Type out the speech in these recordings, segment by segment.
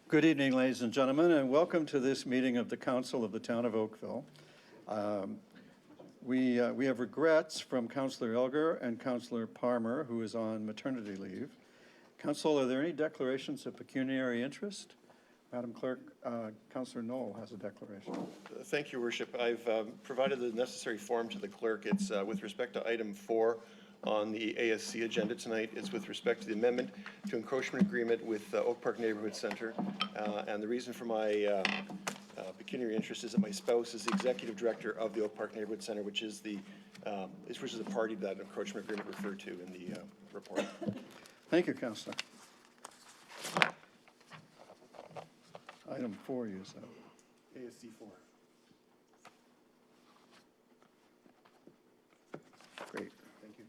Good evening, ladies and gentlemen, and welcome to this meeting of the Council of the Town of Oakville. We have regrets from Councillor Elgar and Councillor Palmer, who is on maternity leave. Council, are there any declarations of pecuniary interest? Madam Clerk, Councillor Knoll has a declaration. Thank you, Worship. I've provided the necessary form to the clerk. It's with respect to item 4 on the ASC agenda tonight. It's with respect to the amendment to encroachment agreement with Oak Park Neighborhood Center. And the reason for my pecuniary interest is that my spouse is the executive director of the Oak Park Neighborhood Center, which is the party that encroachment agreement referred to in the report. Thank you, Councillor. Item 4, you said. ASC 4. Great. Thank you.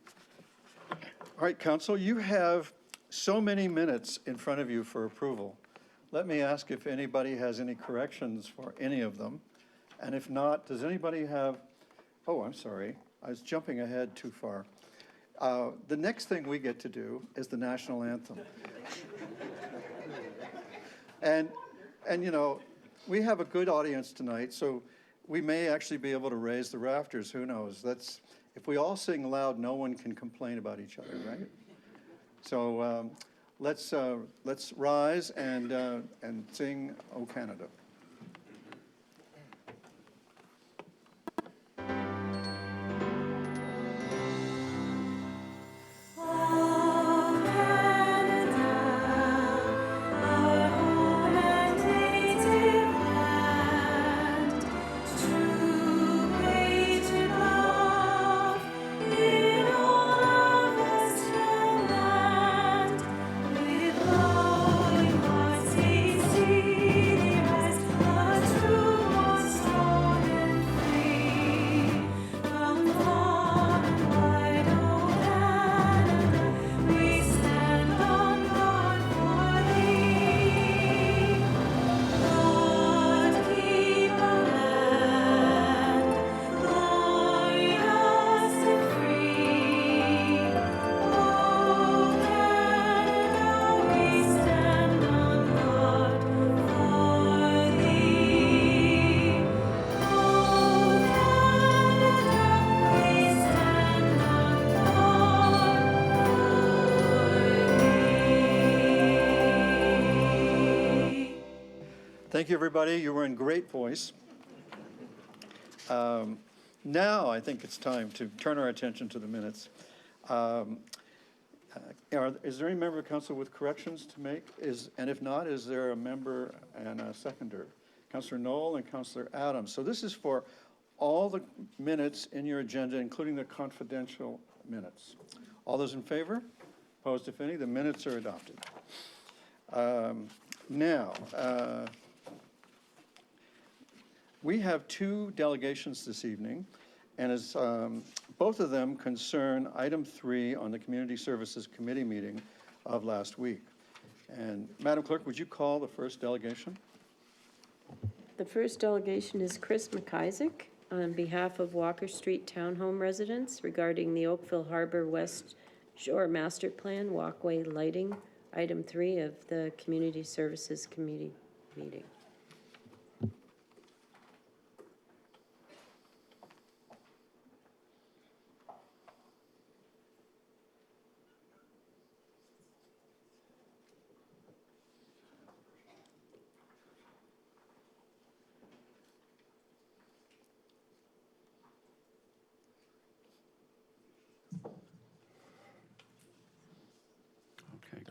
All right, Council, you have so many minutes in front of you for approval. Let me ask if anybody has any corrections for any of them. And if not, does anybody have, oh, I'm sorry, I was jumping ahead too far. The next thing we get to do is the national anthem. And you know, we have a good audience tonight, so we may actually be able to raise the rafters. Who knows? If we all sing loud, no one can complain about each other, right? So let's rise and sing "O Canada." Thank you, everybody. You were in great voice. Now I think it's time to turn our attention to the minutes. Is there any member of council with corrections to make? And if not, is there a member and a seconder? Councillor Knoll and Councillor Adams. So this is for all the minutes in your agenda, including the confidential minutes. All those in favor? Opposed, if any? The minutes are adopted. Now, we have 2 delegations this evening, and as both of them concern item 3 on the Community Services Committee meeting of last week. And Madam Clerk, would you call the first delegation? The first delegation is Chris McIsaac on behalf of Walker Street Townhome residents regarding the Oakville Harbor West Shore Master Plan walkway lighting, item 3 of the Community Services Committee meeting.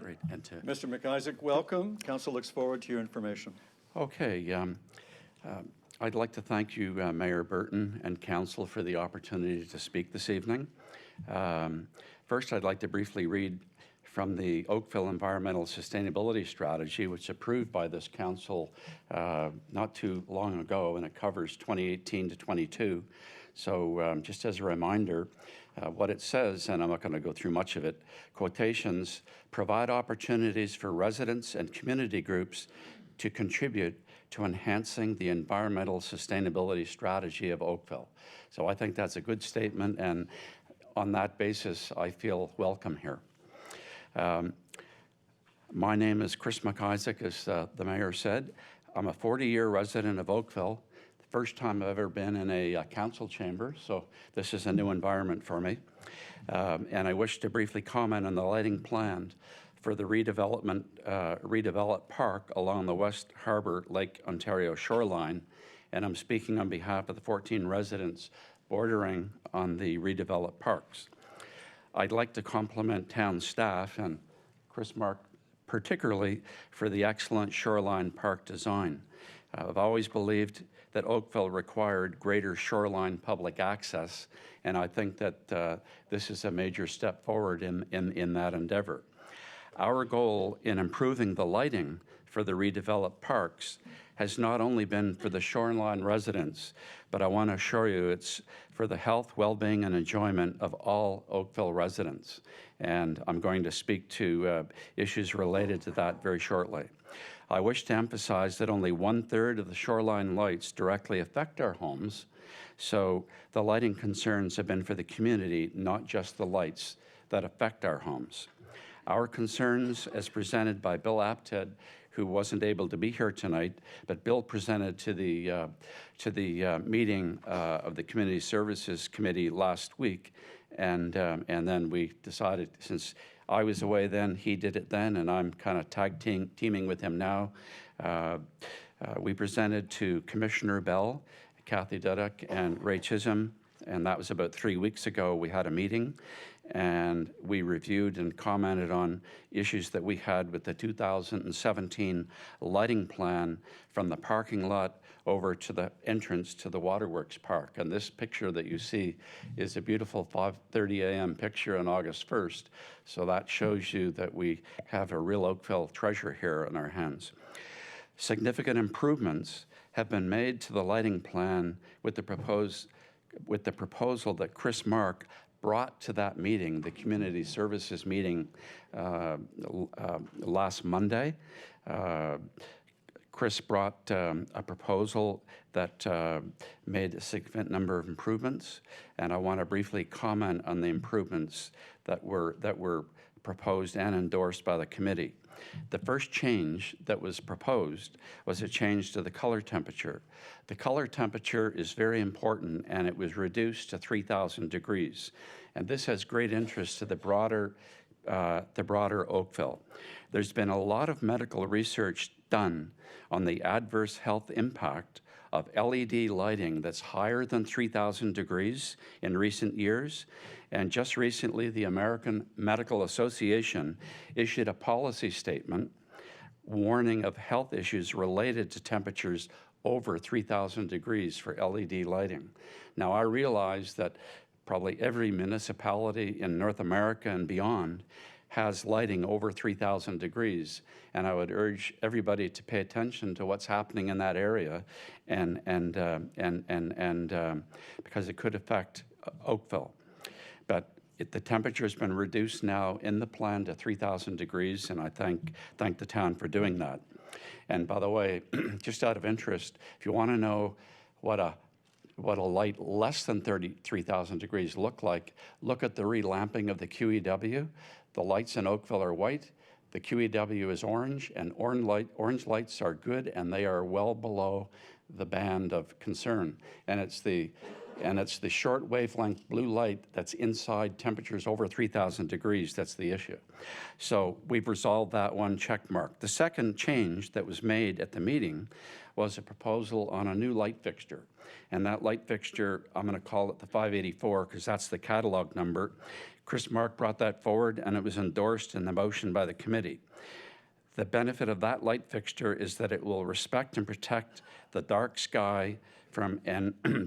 Great. And to Mr. McIsaac, welcome. Council looks forward to your information. Okay. I'd like to thank you, Mayor Burton and Council, for the opportunity to speak this evening. First, I'd like to briefly read from the Oakville Environmental Sustainability Strategy, which was approved by this Council not too long ago, and it covers 2018 to 22. So just as a reminder, what it says, and I'm not going to go through much of it, quotations, provide opportunities for residents and community groups to contribute to enhancing the environmental sustainability strategy of Oakville. So I think that's a good statement, and on that basis, I feel welcome here. My name is Chris McIsaac, as the mayor said. I'm a 40-year resident of Oakville. The first time I've ever been in a council chamber, so this is a new environment for me. And I wish to briefly comment on the lighting plan for the redeveloped park along the West Harbour Lake Ontario shoreline. And I'm speaking on behalf of the 14 residents bordering on the redeveloped parks. I'd like to compliment town staff and Chris Mark particularly for the excellent shoreline park design. I've always believed that Oakville required greater shoreline public access, and I think that this is a major step forward in that endeavor. Our goal in improving the lighting for the redeveloped parks has not only been for the shoreline residents, but I want to assure you it's for the health, well-being, and enjoyment of all Oakville residents. And I'm going to speak to issues related to that very shortly. I wish to emphasize that only 1/3 of the shoreline lights directly affect our homes, so the lighting concerns have been for the community, not just the lights that affect our homes. Our concerns, as presented by Bill Apted, who wasn't able to be here tonight, but Bill presented to the meeting of the Community Services Committee last week, and then we decided, since I was away then, he did it then, and I'm kind of teaming with him now. We presented to Commissioner Bell, Kathy Dudek, and Ray Chisholm, and that was about 3 weeks ago. We had a meeting, and we reviewed and commented on issues that we had with the 2017 lighting plan from the parking lot over to the entrance to the Waterworks Park. And this picture that you see is a beautiful 5:30 a.m. picture on August 1st. So that shows you that we have a real Oakville treasure here in our hands. Significant improvements have been made to the lighting plan with the proposal that Chris Mark brought to that meeting, the Community Services meeting last Monday. Chris brought a proposal that made a significant number of improvements, and I want to briefly comment on the improvements that were proposed and endorsed by the committee. The first change that was proposed was a change to the color temperature. The color temperature is very important, and it was reduced to 3,000 degrees. And this has great interest to the broader Oakville. There's been a lot of medical research done on the adverse health impact of LED lighting that's higher than 3,000 degrees in recent years. And just recently, the American Medical Association issued a policy statement warning of health issues related to temperatures over 3,000 degrees for LED lighting. Now, I realize that probably every municipality in North America and beyond has lighting over 3,000 degrees, and I would urge everybody to pay attention to what's happening in that area, and because it could affect Oakville. But the temperature has been reduced now in the plan to 3,000 degrees, and I thank the town for doing that. And by the way, just out of interest, if you want to know what a light less than 3,000 degrees look like, look at the relamping of the QEW. The lights in Oakville are white, the QEW is orange, and orange lights are good, and they are well below the band of concern. And it's the short wavelength blue light that's inside temperatures over 3,000 degrees that's the issue. So we've resolved that one check mark. The second change that was made at the meeting was a proposal on a new light fixture. And that light fixture, I'm going to call it the 584 because that's the catalog number. Chris Mark brought that forward, and it was endorsed in the motion by the committee. The benefit of that light fixture is that it will respect and protect the dark sky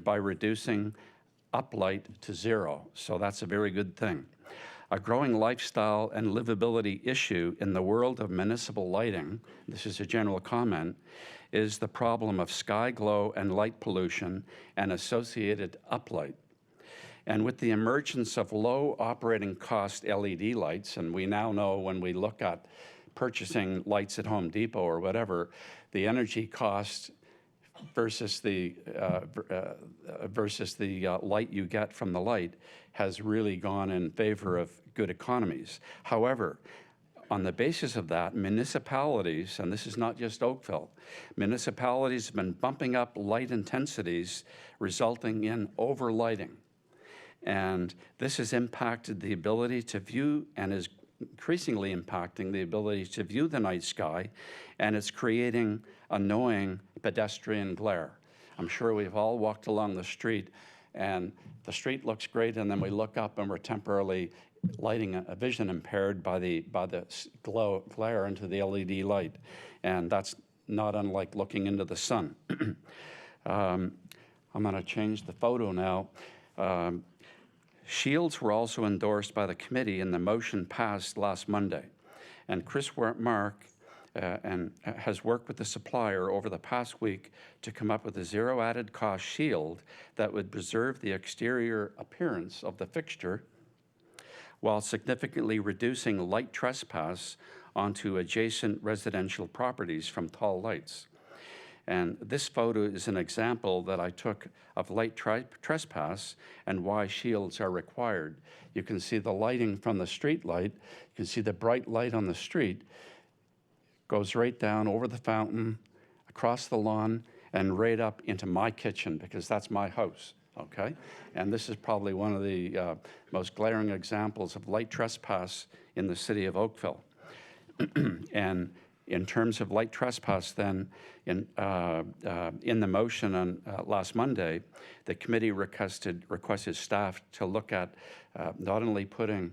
by reducing uplight to zero. So that's a very good thing. A growing lifestyle and livability issue in the world of municipal lighting, this is a general comment, is the problem of sky glow and light pollution and associated uplight. And with the emergence of low operating cost LED lights, and we now know when we look at purchasing lights at Home Depot or whatever, the energy cost versus the light you get from the light has really gone in favor of good economies. However, on the basis of that, municipalities, and this is not just Oakville, municipalities have been bumping up light intensities, resulting in overlighting. And this has impacted the ability to view and is increasingly impacting the ability to view the night sky, and it's creating annoying pedestrian glare. I'm sure we've all walked along the street and the street looks great, and then we look up and we're temporarily lighting a vision impaired by the glare into the LED light. And that's not unlike looking into the sun. I'm going to change the photo now. Shields were also endorsed by the committee, and the motion passed last Monday. And Chris Mark has worked with the supplier over the past week to come up with a zero added cost shield that would preserve the exterior appearance of the fixture while significantly reducing light trespass onto adjacent residential properties from tall lights. And this photo is an example that I took of light trespass and why shields are required. You can see the lighting from the street light. You can see the bright light on the street goes right down over the fountain, across the lawn, and right up into my kitchen, because that's my house, okay? And this is probably one of the most glaring examples of light trespass in the city of Oakville. And in terms of light trespass, then, in the motion on last Monday, the committee requested staff to look at not only putting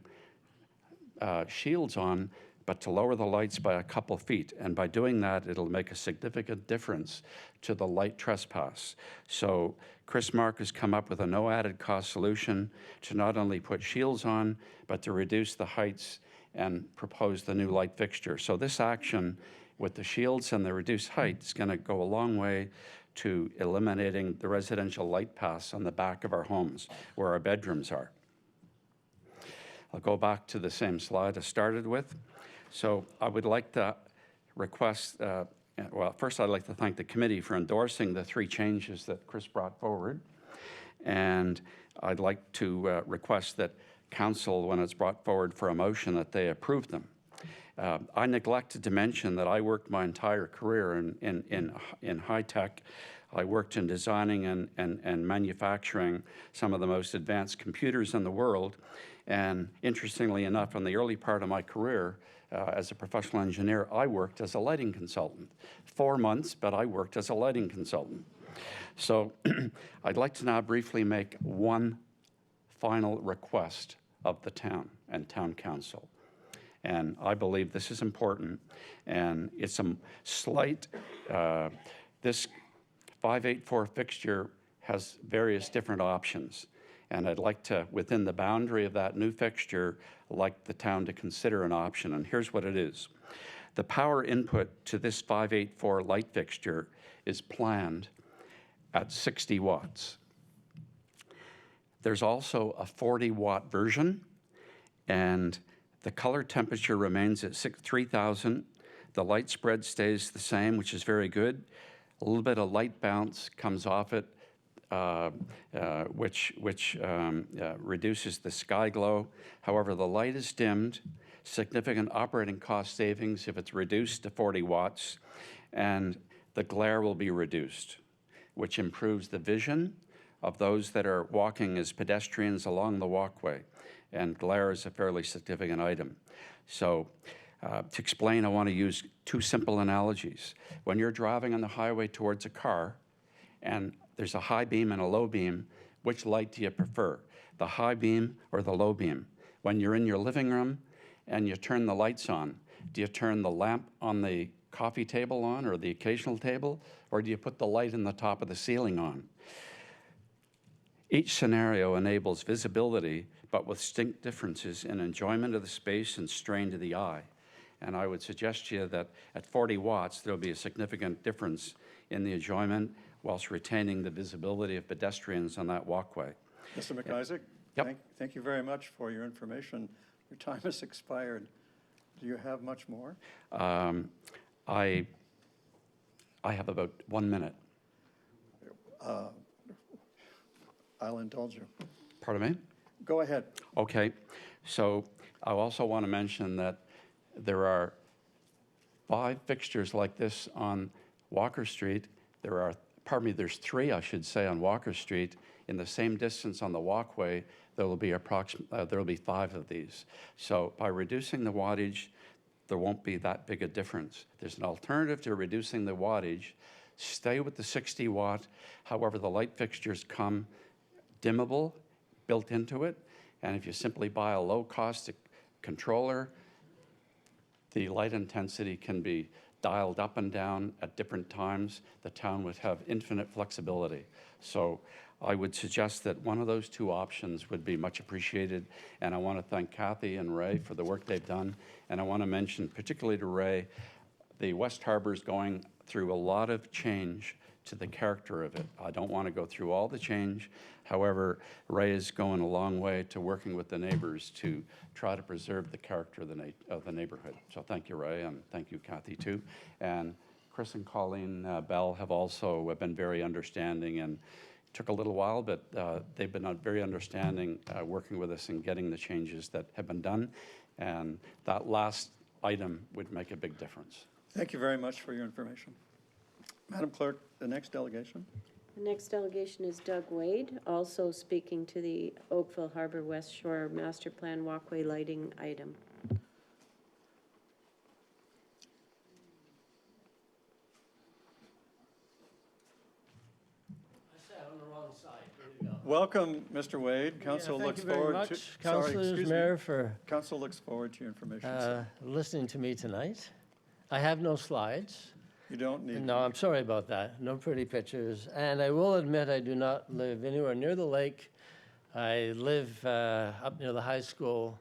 shields on, but to lower the lights by a couple feet. And by doing that, it'll make a significant difference to the light trespass. So Chris Mark has come up with a no added cost solution to not only put shields on, but to reduce the heights and propose the new light fixture. So this action with the shields and the reduced height is going to go a long way to eliminating the residential light paths on the back of our homes where our bedrooms are. I'll go back to the same slide I started with. So I would like to request, well, first I'd like to thank the committee for endorsing the 3 changes that Chris brought forward. And I'd like to request that council, when it's brought forward for a motion, that they approve them. I neglected to mention that I worked my entire career in high tech. I worked in designing and manufacturing some of the most advanced computers in the world. And interestingly enough, in the early part of my career, as a professional engineer, I worked as a lighting consultant. 4 months, but I worked as a lighting consultant. So I'd like to now briefly make one final request of the town and town council. And I believe this is important, and it's a slight, this 584 fixture has various different options. And I'd like to, within the boundary of that new fixture, like the town to consider an option. And here's what it is. The power input to this 584 light fixture is planned at 60 watts. There's also a 40-watt version, and the color temperature remains at 3,000. The light spread stays the same, which is very good. A little bit of light bounce comes off it, which reduces the sky glow. However, the light is dimmed, significant operating cost savings if it's reduced to 40 watts, and the glare will be reduced, which improves the vision of those that are walking as pedestrians along the walkway. And glare is a fairly significant item. So to explain, I want to use 2 simple analogies. When you're driving on the highway towards a car, and there's a high beam and a low beam, which light do you prefer, the high beam or the low beam? When you're in your living room and you turn the lights on, do you turn the lamp on the coffee table on or the occasional table, or do you put the light in the top of the ceiling on? Each scenario enables visibility, but with distinct differences in enjoyment of the space and strain to the eye. And I would suggest to you that at 40 watts, there'll be a significant difference in the enjoyment whilst retaining the visibility of pedestrians on that walkway. Mr. McIsaac? Yep. Thank you very much for your information. Your time has expired. Do you have much more? I have about 1 minute. I'll indulge you. Pardon me? Go ahead. Okay. So I also want to mention that There are 5 fixtures like this on Walker Street. There's 3, I should say, on Walker Street. In the same distance on the walkway, there will be 5 of these. So by reducing the wattage, there won't be that big a difference. There's an alternative to reducing the wattage. Stay with the 60 watt. However, the light fixtures come dimmable, built into it. And if you simply buy a low-cost controller, the light intensity can be dialed up and down at different times. The town would have infinite flexibility. So I would suggest that one of those 2 options would be much appreciated. And I want to thank Kathy and Ray for the work they've done. And I want to mention, particularly to Ray, the West Harbour is going through a lot of change to the character of it. I don't want to go through all the change. However, Ray is going a long way to working with the neighbors to try to preserve the character of the neighborhood. So thank you, Ray, and thank you, Kathy, too. And Chris and Colleen Bell have also been very understanding, and it took a little while, but they've been very understanding working with us and getting the changes that have been done. And that last item would make a big difference. Thank you very much for your information. Madam Clerk, the next delegation. The next delegation is Doug Wade, also speaking to the Oakville Harbor West Shore Master Plan walkway lighting item. I sat on the wrong side. Here you go. Welcome, Mr. Wade. Council Thank looks you very forward much, to. Councilors, excuse me. Mayor, for Council looks forward to your information. sir. listening to me tonight. I have no slides. You don't need. No, I'm sorry about that. No pretty pictures. And I will admit I do not live anywhere near the lake. I live up near the high school.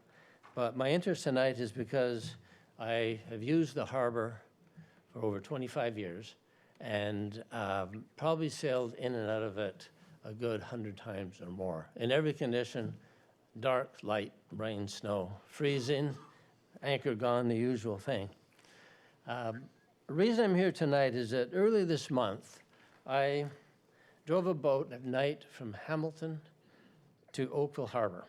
But my interest tonight is because I have used the harbor for over 25 years and probably sailed in and out of it a good 100 times or more. In every condition, dark, light, rain, snow, freezing, anchor gone, the usual thing. The reason I'm here tonight is that early this month, I drove a boat at night from Hamilton to Oakville Harbor.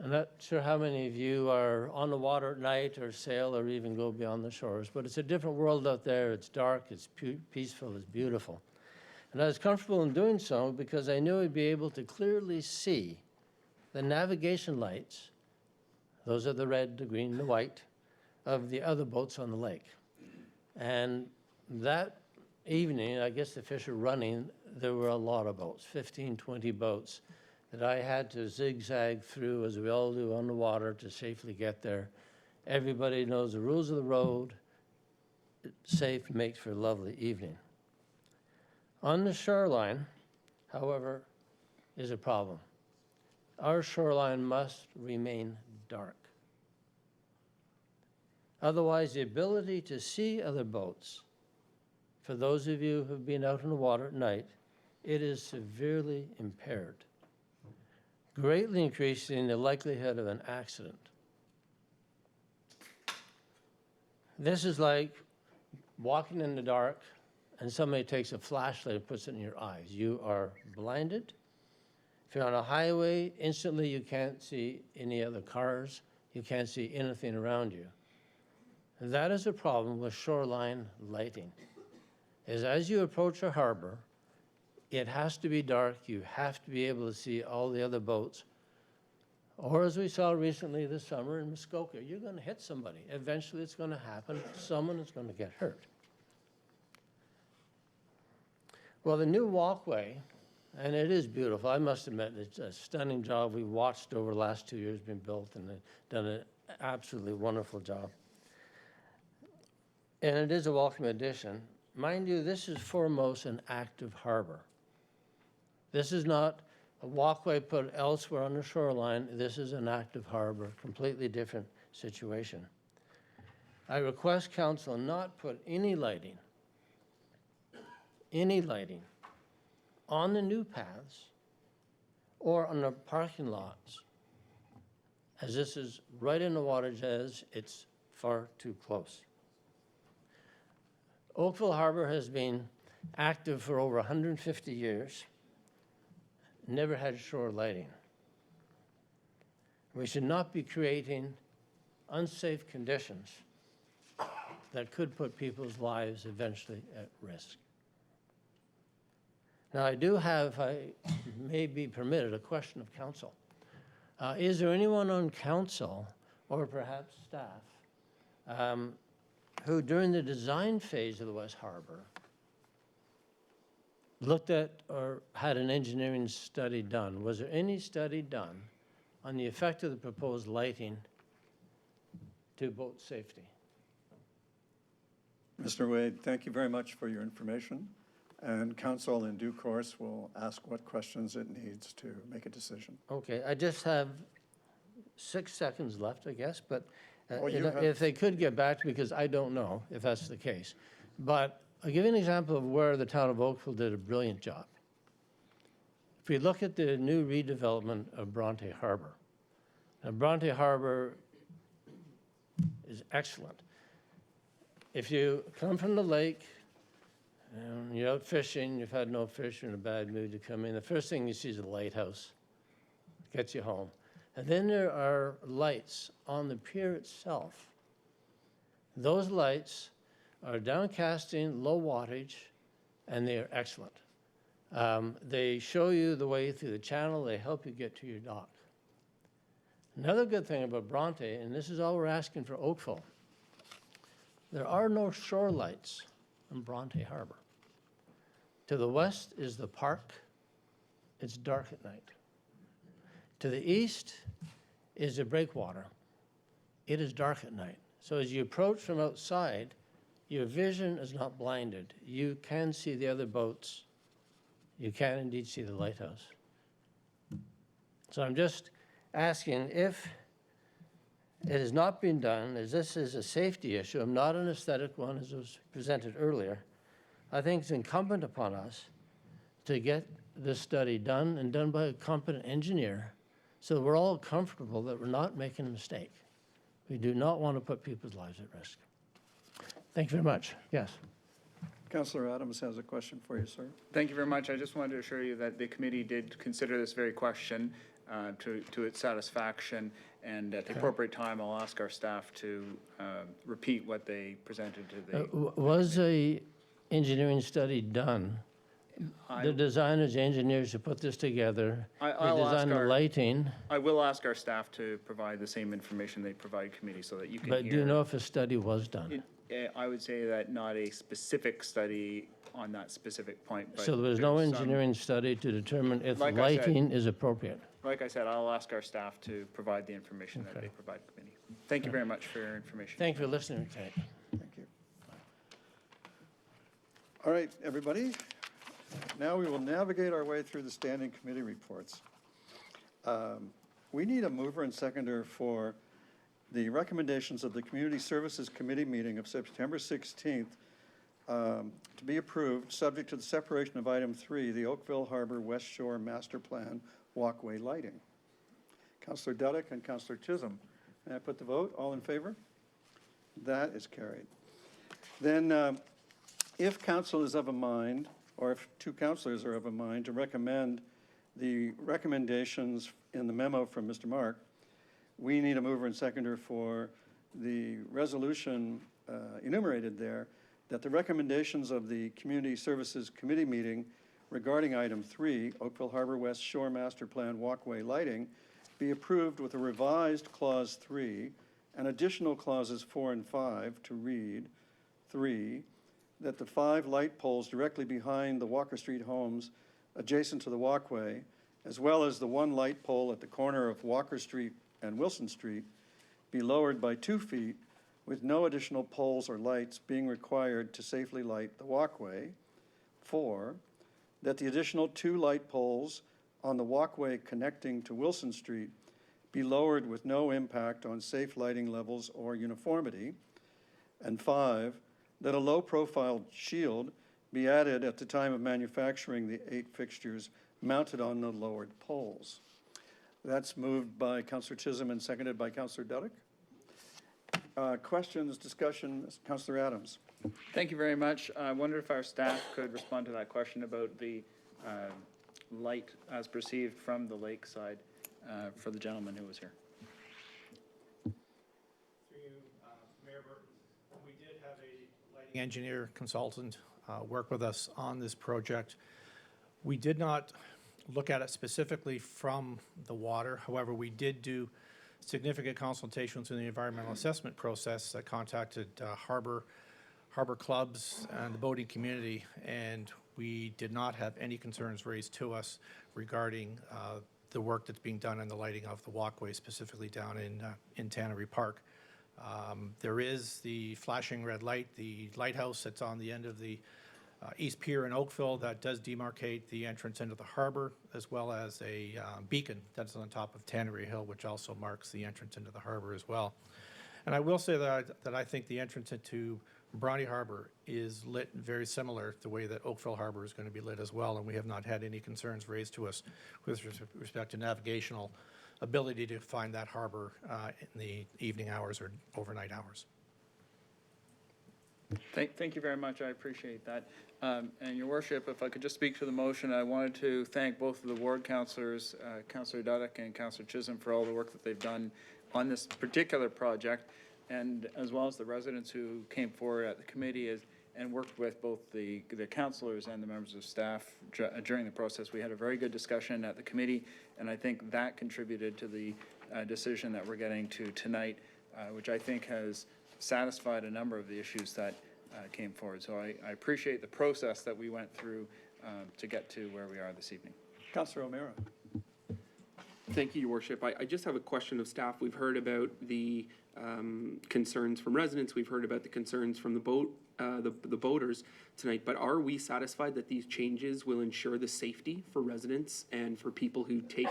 I'm not sure how many of you are on the water at night or sail or even go beyond the shores, but it's a different world out there. It's dark, it's peaceful, it's beautiful. And I was comfortable in doing so because I knew I'd be able to clearly see the navigation lights, those are the red, the green, the white, of the other boats on the lake. And that evening, I guess the fish were running, there were a lot of boats, 15, 20 boats, that I had to zigzag through, as we all do on the water, to safely get there. Everybody knows the rules of the road. Safe makes for a lovely evening. On the shoreline, however, is a problem. Our shoreline must remain dark. Otherwise, the ability to see other boats, for those of you who've been out on the water at night, it is severely impaired, greatly increasing the likelihood of an accident. This is like walking in the dark and somebody takes a flashlight and puts it in your eyes. You are blinded. If you're on a highway, instantly you can't see any other cars. You can't see anything around you. That is a problem with shoreline lighting, is as you approach a harbor, it has to be dark. You have to be able to see all the other boats. Or as we saw recently this summer in Muskoka, you're going to hit somebody. Eventually it's going to happen. Someone is going to get hurt. Well, the new walkway, and it is beautiful. I must admit, it's a stunning job. We've watched over the last 2 years being built, and they've done an absolutely wonderful job. And it is a welcome addition. Mind you, this is foremost an active harbor. This is not a walkway put elsewhere on the shoreline. This is an active harbor, completely different situation. I request council not put any lighting on the new paths or on the parking lots, as this is right in the water's edge. It's far too close. Oakville Harbor has been active for over 150 years, never had shore lighting. We should not be creating unsafe conditions that could put people's lives eventually at risk. Now, I do have, I may be permitted, a question of council. Is there anyone on council, or perhaps staff, who during the design phase of the West Harbor looked at or had an engineering study done? Was there any study done on the effect of the proposed lighting to boat safety? Mr. Wade, thank you very much for your information. And council in due course will ask what questions it needs to make a decision. Okay, I just have 6 seconds left, I guess, but Oh, you have- if they could get back to me, because I don't know if that's the case. But I'll give you an example of where the town of Oakville did a brilliant job. If we look at the new redevelopment of Bronte Harbor, now Bronte Harbor is excellent. If you come from the lake, and you're out fishing, you've had no fish, you're in a bad mood, you come in, the first thing you see is a lighthouse. Gets you home. And then there are lights on the pier itself. Those lights are downcasting, low wattage, and they are excellent. They show you the way through the channel, they help you get to your dock. Another good thing about Bronte, and this is all we're asking for Oakville, there are no shore lights in Bronte Harbor. To the west is the park. It's dark at night. To the east is the breakwater. It is dark at night. So as you approach from outside, your vision is not blinded. You can see the other boats. You can indeed see the lighthouse. So I'm just asking if it has not been done, as this is a safety issue, and not an aesthetic one as was presented earlier, I think it's incumbent upon us to get this study done and done by a competent engineer so that we're all comfortable that we're not making a mistake. We do not want to put people's lives at risk. Thank you very much. Yes. Councillor Adams has a question for you, sir. Thank you very much. I just wanted to assure you that the committee did consider this very question to its satisfaction, and at the appropriate time, I'll ask our staff to repeat what they presented to the. Was a engineering study done? I- The designers, engineers who put this together, they I'll ask designed the our- lighting, I will ask our staff to provide the same information they provide committee so that you can hear. but do you know if a study was done? I would say that not a specific study on that specific point, but. So there was no there's some- engineering study to determine if Like I said- lighting is appropriate? Like I said, I'll ask our staff to provide the information that Okay. they provide committee. Thank you very much for your information. Thank you for listening tonight. Thank you. All right, everybody. Now we will navigate our way through the standing committee reports. We need a mover and seconder for the recommendations of the Community Services Committee meeting of September 16th to be approved, subject to the separation of item 3, the Oakville Harbor West Shore Master Plan walkway lighting. Councillor Dudek and Councillor Chisholm. May I put the vote? All in favor? That is carried. Then, if council is of a mind, or if two councillors are of a mind, to recommend the recommendations in the memo from Mr. Mark, we need a mover and seconder for the resolution enumerated there, that the recommendations of the Community Services Committee meeting regarding item 3, Oakville Harbor West Shore Master Plan walkway lighting, be approved with a revised clause 3 and additional clauses 4 and 5 to read 3, that the 5 light poles directly behind the Walker Street homes adjacent to the walkway, as well as the 1 light pole at the corner of Walker Street and Wilson Street, be lowered by 2 feet with no additional poles or lights being required to safely light the walkway. 4, that the additional 2 light poles on the walkway connecting to Wilson Street be lowered with no impact on safe lighting levels or uniformity. And 5, that a low-profile shield be added at the time of manufacturing the 8 fixtures mounted on the lowered poles. That's moved by Councillor Chisholm and seconded by Councillor Dudek. Questions, discussion, Councillor Adams. Thank you very much. I wonder if our staff could respond to that question about the light as perceived from the lakeside for the gentleman who was here. lighting engineer consultant work with us on this project. We did not look at it specifically from the water. However, we did do significant consultations in the environmental assessment process. I contacted harbor clubs and the boating community, and we did not have any concerns raised to us regarding the work that's being done in the lighting of the walkway, specifically down in Tannery Park. There is the flashing red light, the lighthouse that's on the end of the East Pier in Oakville that does demarcate the entrance into the harbor, as well as a beacon that's on top of Tannery Hill, which also marks the entrance into the harbor as well. And I will say that I think the entrance into Bronte Harbor is lit very similar to the way that Oakville Harbor is going to be lit as well, and we have not had any concerns raised to us with respect to navigational ability to find that harbor in the evening hours or overnight hours. Thank you very much. I appreciate that. And Your Worship, if I could just speak to the motion, I wanted to thank both of the ward councillors, Councillor Dudek and Councillor Chisholm, for all the work that they've done on this particular project, and as well as the residents who came forward at the committee and worked with both the councillors and the members of staff during the process. We had a very good discussion at the committee, and I think that contributed to the decision that we're getting to tonight, which I think has satisfied a number of the issues that came forward. So I appreciate the process that we went through to get to where we are this evening. Councillor O'Meara. Thank you, Your Worship. I just have a question of staff. We've heard about the concerns from residents. We've heard about the concerns from the boaters tonight. But are we satisfied that these changes will ensure the safety for residents and for people who take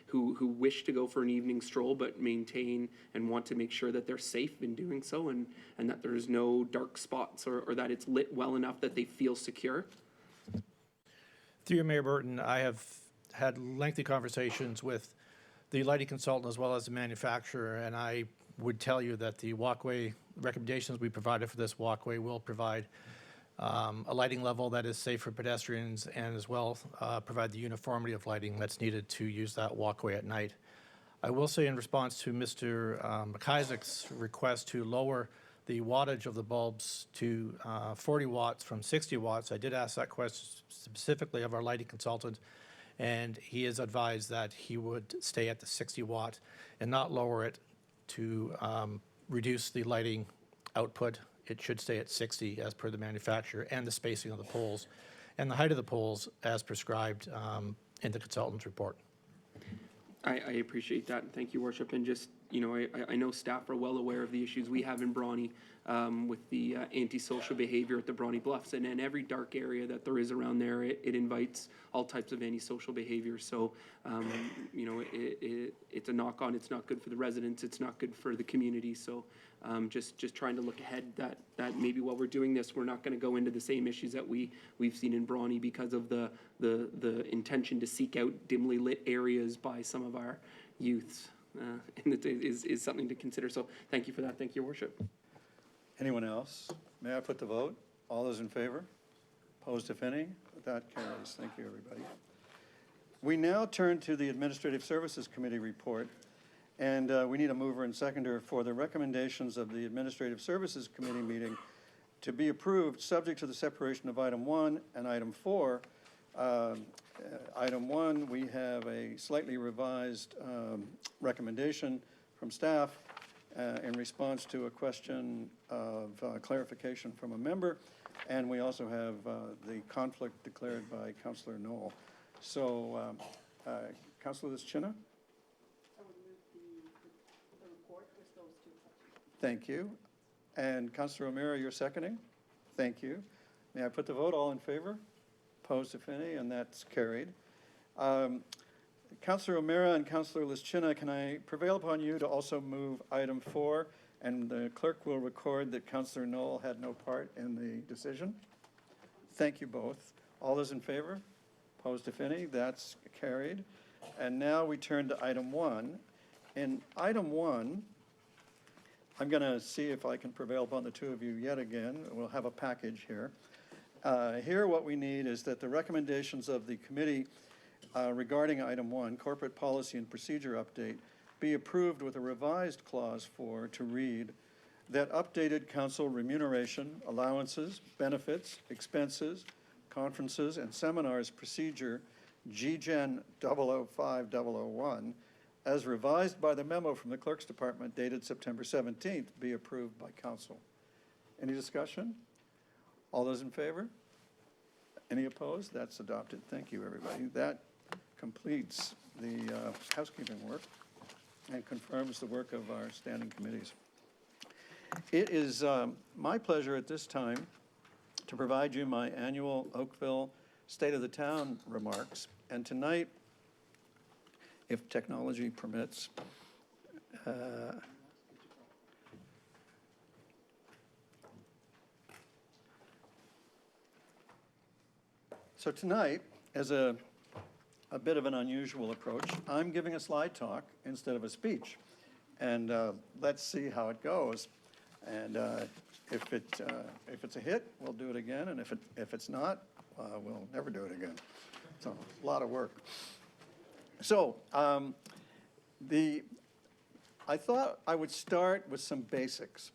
who wish to go for an evening stroll, but maintain and want to make sure that they're safe in doing so, and that there's no dark spots, or that it's lit well enough that they feel secure? Through you, Mayor Burton, I have had lengthy conversations with the lighting consultant as well as the manufacturer, and I would tell you that the walkway recommendations we provided for this walkway will provide a lighting level that is safe for pedestrians, and as well provide the uniformity of lighting that's needed to use that walkway at night. I will say, in response to Mr. McIsaac's request to lower the wattage of the bulbs to 40 watts from 60 watts, I did ask that question specifically of our lighting consultant, and he has advised that he would stay at the 60 watt and not lower it to reduce the lighting output. It should stay at 60 as per the manufacturer, and the spacing of the poles and the height of the poles as prescribed in the consultant's report. I appreciate that, and thank you, Worship. And just, I know staff are well aware of the issues we have in Bronte with the antisocial behavior at the Bronte Bluffs, and in every dark area that there is around there, it invites all types of antisocial behavior. So, it's a knock-on. It's not good for the residents. It's not good for the community. So, just trying to look ahead that maybe while we're doing this, we're not going to go into the same issues that we've seen in Bronte because of the intention to seek out dimly lit areas by some of our youths. And it is something to consider. So thank you for that. Thank you, Your Worship. Anyone else? May I put the vote? All those in favor? Opposed, if any? That carries. Thank you, everybody. We now turn to the Administrative Services Committee report, and we need a mover and seconder for the recommendations of the Administrative Services Committee meeting to be approved, subject to the separation of item 1 and item 4. Item 1, we have a slightly revised recommendation from staff in response to a question of clarification from a member, and we also have the conflict declared by Councillor Knoll. So, Councillor Lischina? I would move the report with those two. Thank you. And Councillor O'Meara, you're seconding? Thank you. May I put the vote? All in favor? Opposed, if any, and that's carried. Councillor O'Meara and Councillor Lischina, can I prevail upon you to also move item 4, and the clerk will record that Councillor Knoll had no part in the decision? Thank you both. All those in favor? Opposed, if any, that's carried. And now we turn to item 1. In item 1, I'm going to see if I can prevail upon the two of you yet again. We'll have a package here. Here what we need is that the recommendations of the committee regarding item 1, corporate policy and procedure update, be approved with a revised clause 4 to read, that updated council remuneration, allowances, benefits, expenses, conferences, and seminars procedure GGen 005001, as revised by the memo from the Clerk's Department dated September 17th, be approved by council. Any discussion? All those in favor? Any opposed? That's adopted. Thank you, everybody. That completes the housekeeping work and confirms the work of our standing committees. It is my pleasure at this time to provide you my annual Oakville State of the Town remarks. And tonight, if technology permits, so tonight, as a bit of an unusual approach, I'm giving a slide talk instead of a speech. And let's see how it goes. And if it's a hit, we'll do it again. And if it's not, we'll never do it again. It's a lot of work. So I thought I would start with some basics.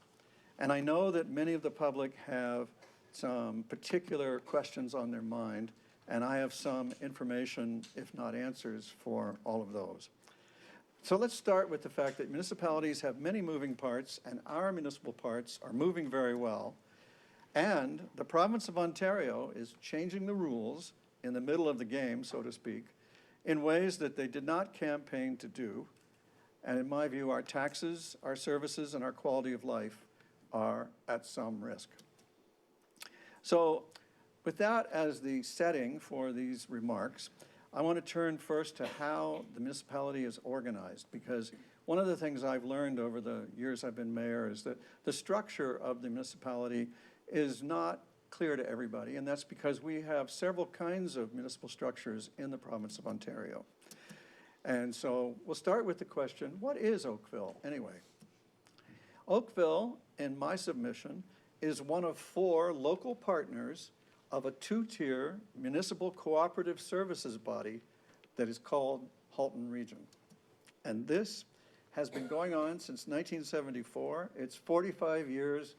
And I know that many of the public have some particular questions on their mind, and I have some information, if not answers, for all of those. So let's start with the fact that municipalities have many moving parts, and our municipal parts are moving very well. And the province of Ontario is changing the rules in the middle of the game, so to speak, in ways that they did not campaign to do. And in my view, our taxes, our services, and our quality of life are at some risk. So with that as the setting for these remarks, I want to turn first to how the municipality is organized, because one of the things I've learned over the years I've been mayor is that the structure of the municipality is not clear to everybody, and that's because we have several kinds of municipal structures in the province of Ontario. And so we'll start with the question, what is Oakville anyway? Oakville, in my submission, is one of 4 local partners of a 2-tier municipal cooperative services body that is called Halton Region. And this has been going on since 1974. It's 45 years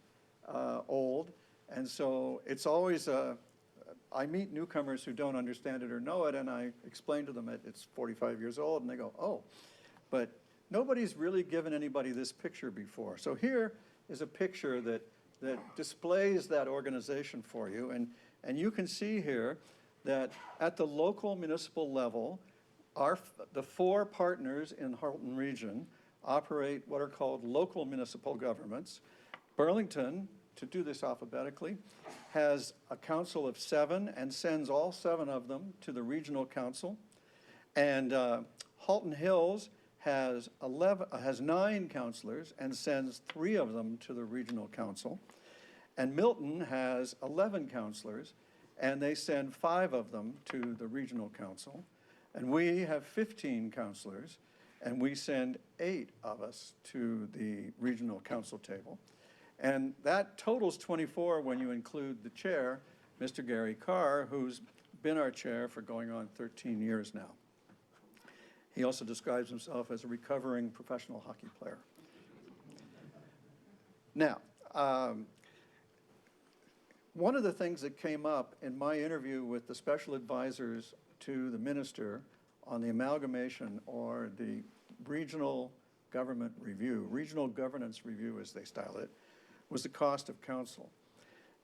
old, and so it's always, I meet newcomers who don't understand it or know it, and I explain to them that it's 45 years old, and they go, oh, but nobody's really given anybody this picture before. So here is a picture that displays that organization for you, and you can see here that at the local municipal level, the 4 partners in Halton Region operate what are called local municipal governments. Burlington, to do this alphabetically, has a council of 7 and sends all 7 of them to the regional council. And Halton Hills has 9 councilors and sends 3 of them to the regional council. And Milton has 11 councilors, and they send 5 of them to the regional council. And we have 15 councilors, and we send 8 of us to the regional council table. And that totals 24 when you include the chair, Mr. Gary Carr, who's been our chair for going on 13 years now. He also describes himself as a recovering professional hockey player. Now, one of the things that came up in my interview with the special advisors to the minister on the amalgamation or the regional government review, regional governance review as they style it, was the cost of council.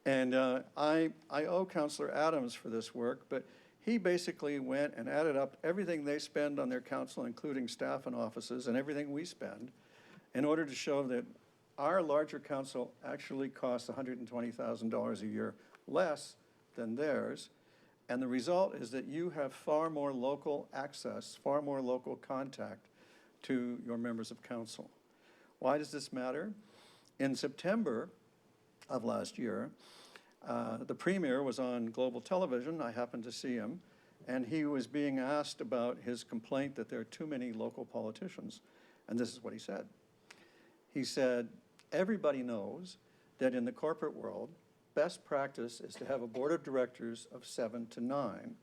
And I owe Councillor Adams for this work, but he basically went and added up everything they spend on their council, including staff and offices, and everything we spend, in order to show that our larger council actually costs $120,000 a year less than theirs. And the result is that you have far more local access, far more local contact to your members of council. Why does this matter? In September of last year, the Premier was on global television. I happened to see him, and he was being asked about his complaint that there are too many local politicians. And this is what he said. He said, everybody knows that in the corporate world, best practice is to have a board of directors of 7 to 9.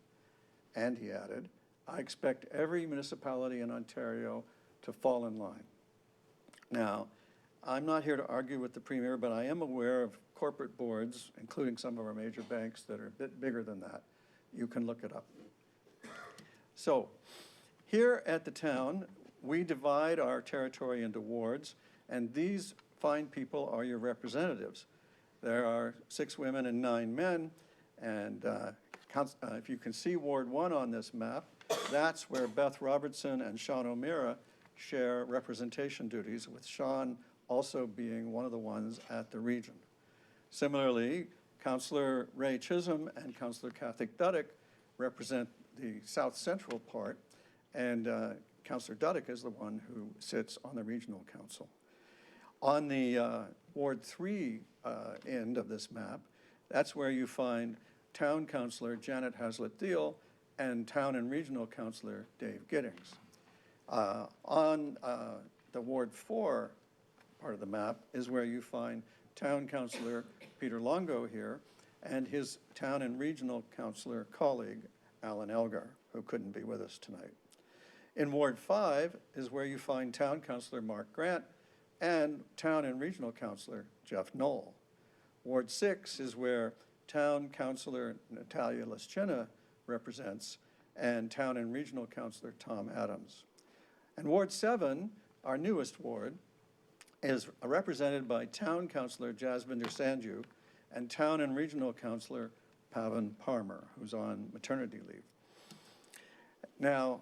And he added, I expect every municipality in Ontario to fall in line. Now, I'm not here to argue with the Premier, but I am aware of corporate boards, including some of our major banks, that are a bit bigger than that. You can look it up. So, here at the town, we divide our territory into wards, and these fine people are your representatives. There are 6 women and 9 men, and if you can see Ward 1 on this map, that's where Beth Robertson and Sean O'Meara share representation duties, with Sean also being one of the ones at the region. Similarly, Councillor Ray Chisholm and Councillor Kathy Duddick represent the south central part, and Councillor Duddick is the one who sits on the regional council. On the Ward 3 end of this map, that's where you find Town Councillor Janet Haslett-Deal and Town and Regional Councillor Dave Giddings. On the Ward 4 part of the map is where you find Town Councillor Peter Longo here and his Town and Regional Councillor colleague, Alan Elgar, who couldn't be with us tonight. In Ward 5 is where you find Town Councillor Mark Grant and Town and Regional Councillor Jeff Knoll. Ward 6 is where Town Councillor Natalia Leschina represents, and Town and Regional Councillor Tom Adams. And Ward 7, our newest ward, is represented by Town Councillor Jasvinder Sandhu and Town and Regional Councillor Pavan Parmer, who's on maternity leave. Now,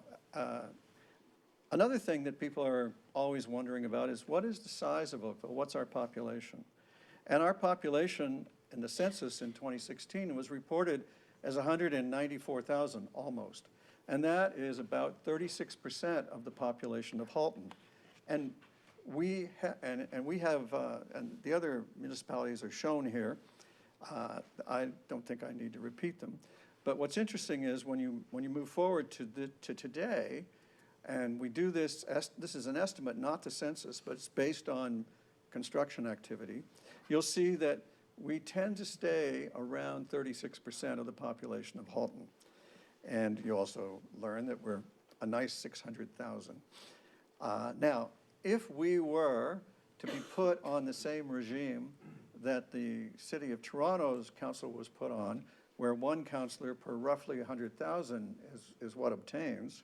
another thing that people are always wondering about is, what is the size of Oakville? What's our population? And our population in the census in 2016 was reported as 194,000 almost. And that is about 36% of the population of Halton. And we have, and the other municipalities are shown here. I don't think I need to repeat them. But what's interesting is when you move forward to today, and we do this is an estimate, not the census, but it's based on construction activity, you'll see that we tend to stay around 36% of the population of Halton. And you also learn that we're a nice 600,000. Now, if we were to be put on the same regime that the City of Toronto's council was put on, where one councillor per roughly 100,000 is what obtains,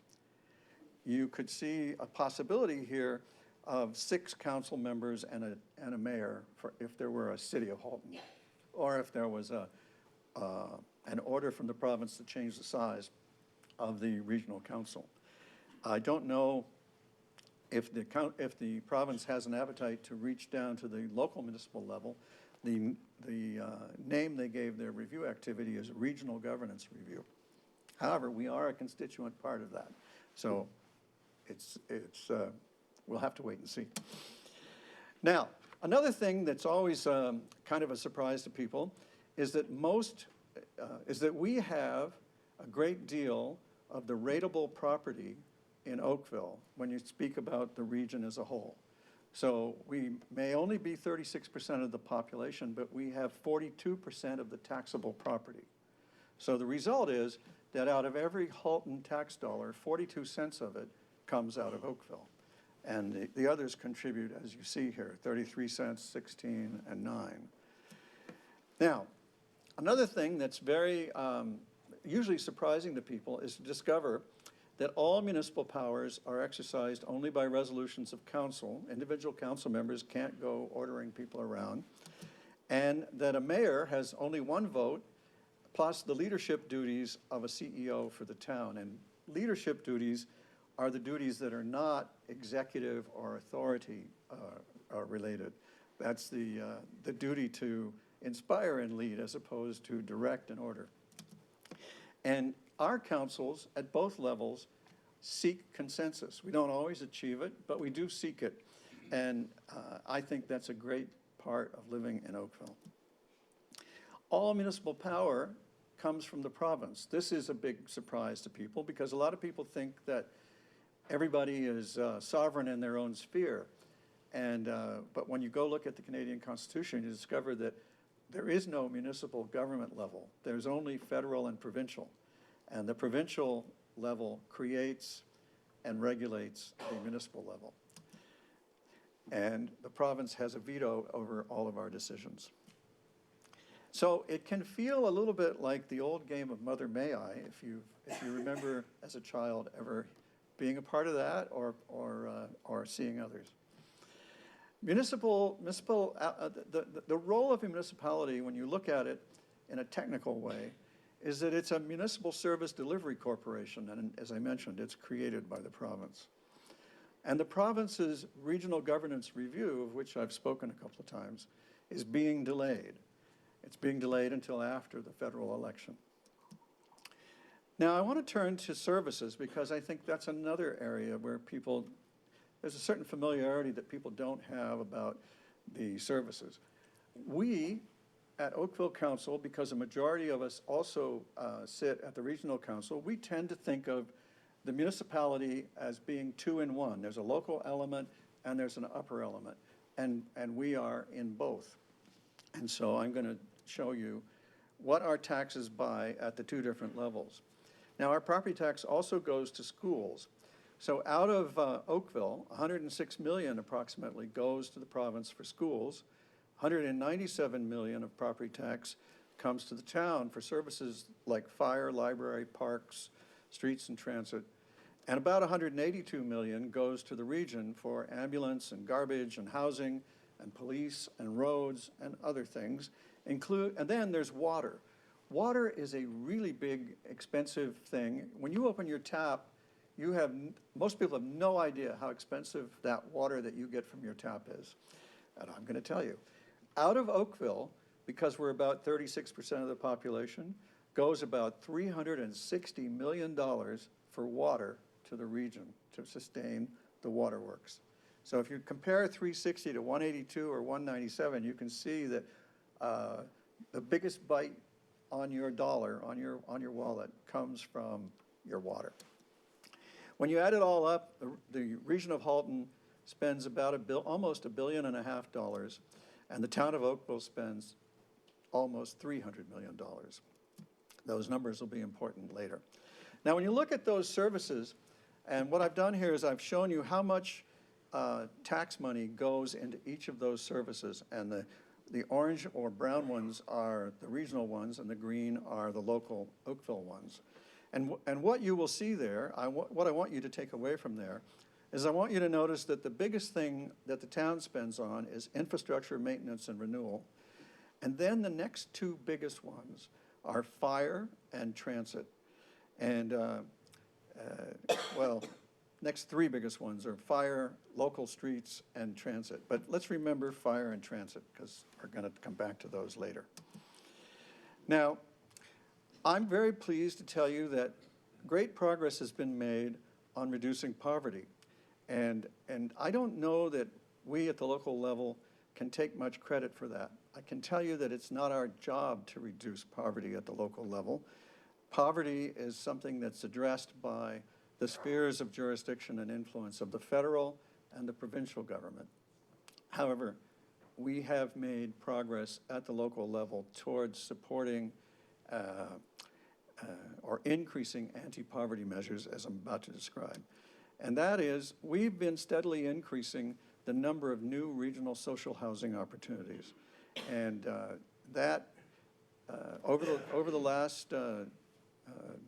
you could see a possibility here of 6 council members and a mayor if there were a City of Halton, or if there was an order from the province to change the size of the regional council. I don't know if the province has an appetite to reach down to the local municipal level. The name they gave their review activity is Regional Governance Review. However, we are a constituent part of that. So we'll have to wait and see. Now, another thing that's always kind of a surprise to people is that we have a great deal of the rateable property in Oakville when you speak about the region as a whole. So we may only be 36% of the population, but we have 42% of the taxable property. So the result is that out of every Halton tax dollar, 42 cents of it comes out of Oakville. And the others contribute, as you see here, 33 cents, 16, and 9. Now, another thing that's very usually surprising to people is to discover that all municipal powers are exercised only by resolutions of council. Individual council members can't go ordering people around. And that a mayor has only 1 vote, plus the leadership duties of a CEO for the town. And leadership duties are the duties that are not executive or authority related. That's the duty to inspire and lead as opposed to direct and order. And our councils at both levels seek consensus. We don't always achieve it, but we do seek it. And I think that's a great part of living in Oakville. All municipal power comes from the province. This is a big surprise to people because a lot of people think that everybody is sovereign in their own sphere. But when you go look at the Canadian Constitution, you discover that there is no municipal government level. There's only federal and provincial. And the provincial level creates and regulates the municipal level. and the province has a veto over all of our decisions. So it can feel a little bit like the old game of Mother May I, if you remember as a child ever being a part of that or seeing others. The role of a municipality, when you look at it in a technical way, is that it's a municipal service delivery corporation, and as I mentioned, it's created by the province. And the province's regional governance review, of which I've spoken a couple of times, is being delayed. It's being delayed until after the federal election. Now, I want to turn to services because I think that's another area where there's a certain familiarity that people don't have about the services. We at Oakville Council, because a majority of us also sit at the regional council, we tend to think of the municipality as being two in one. There's a local element and there's an upper element, and we are in both. And so I'm going to show you what our taxes buy at the two different levels. Now, our property tax also goes to schools. So out of Oakville, 106 million approximately goes to the province for schools. 197 million of property tax comes to the town for services like fire, library, parks, streets, and transit. And about 182 million goes to the region for ambulance and garbage and housing and police and roads and other things. And then there's water. Water is a really big, expensive thing. When you open your tap, most people have no idea how expensive that water that you get from your tap is. And I'm going to tell you. Out of Oakville, because we're about 36% of the population, goes about $360 million for water to the region to sustain the waterworks. So if you compare 360 to 182 or 197, you can see that the biggest bite on your dollar, on your wallet, comes from your water. When you add it all up, the region of Halton spends about almost $1.5 billion, and the town of Oakville spends almost $300 million. Those numbers will be important later. Now, when you look at those services, and what I've done here is I've shown you how much tax money goes into each of those services, and the orange or brown ones are the regional ones, and the green are the local Oakville ones. And what you will see there, what I want you to take away from there, is I want you to notice that the biggest thing that the town spends on is infrastructure, maintenance, and renewal. And then the next two biggest ones are fire and transit. And, next three biggest ones are fire, local streets, and transit. But let's remember fire and transit, because we're going to come back to those later. Now, I'm very pleased to tell you that great progress has been made on reducing poverty. And I don't know that we at the local level can take much credit for that. I can tell you that it's not our job to reduce poverty at the local level. Poverty is something that's addressed by the spheres of jurisdiction and influence of the federal and the provincial government. However, we have made progress at the local level towards supporting or increasing anti-poverty measures, as I'm about to describe. And that is, we've been steadily increasing the number of new regional social housing opportunities. And over the last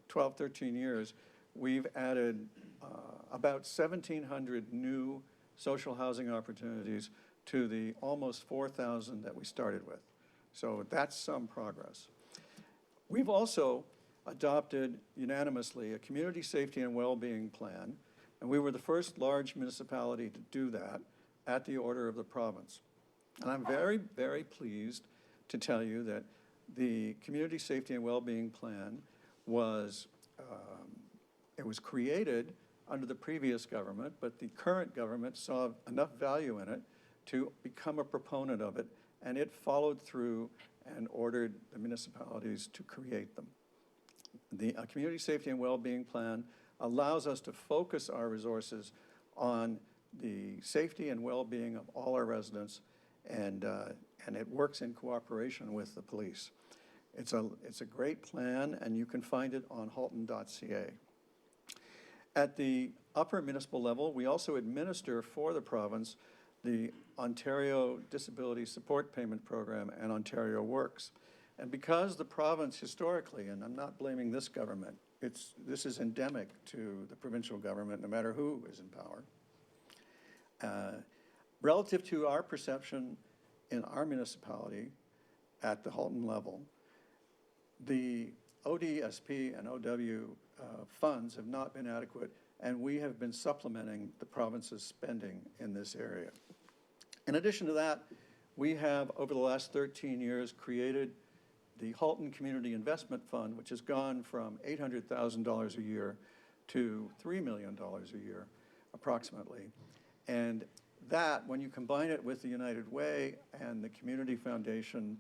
12, 13 years, we've added about 1,700 new social housing opportunities to the almost 4,000 that we started with. So that's some progress. We've also adopted unanimously a community safety and well-being plan, and we were the first large municipality to do that at the order of the province. And I'm very, very pleased to tell you that the community safety and well-being plan was created under the previous government, but the current government saw enough value in it to become a proponent of it, and it followed through and ordered the municipalities to create them. The community safety and well-being plan allows us to focus our resources on the safety and well-being of all our residents, and it works in cooperation with the police. It's a great plan, and you can find it on halton.ca. At the upper municipal level, we also administer for the province the Ontario Disability Support Payment Program, and Ontario Works. And because the province historically, and I'm not blaming this government, this is endemic to the provincial government, no matter who is in power. Relative to our perception in our municipality at the Halton level, the ODSP and OW funds have not been adequate, and we have been supplementing the province's spending in this area. In addition to that, we have, over the last 13 years, created the Halton Community Investment Fund, which has gone from $800,000 a year to $3 million a year, approximately. And that, when you combine it with the United Way and the Community Foundation,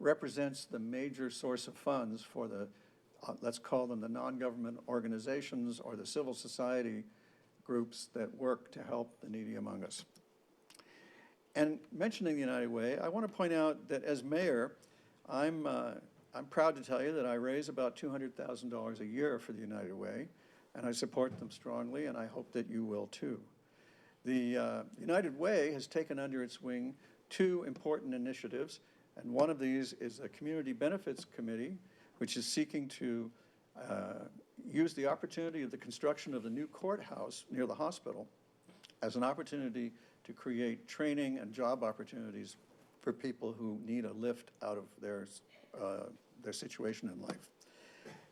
represents the major source of funds for the, let's call them the non-government organizations or the civil society groups that work to help the needy among us. And mentioning the United Way, I want to point out that as mayor, I'm proud to tell you that I raise about $200,000 a year for the United Way, and I support them strongly, and I hope that you will too. The United Way has taken under its wing two important initiatives, and one of these is a Community Benefits Committee, which is seeking to use the opportunity of the construction of the new courthouse near the hospital as an opportunity to create training and job opportunities for people who need a lift out of their situation in life.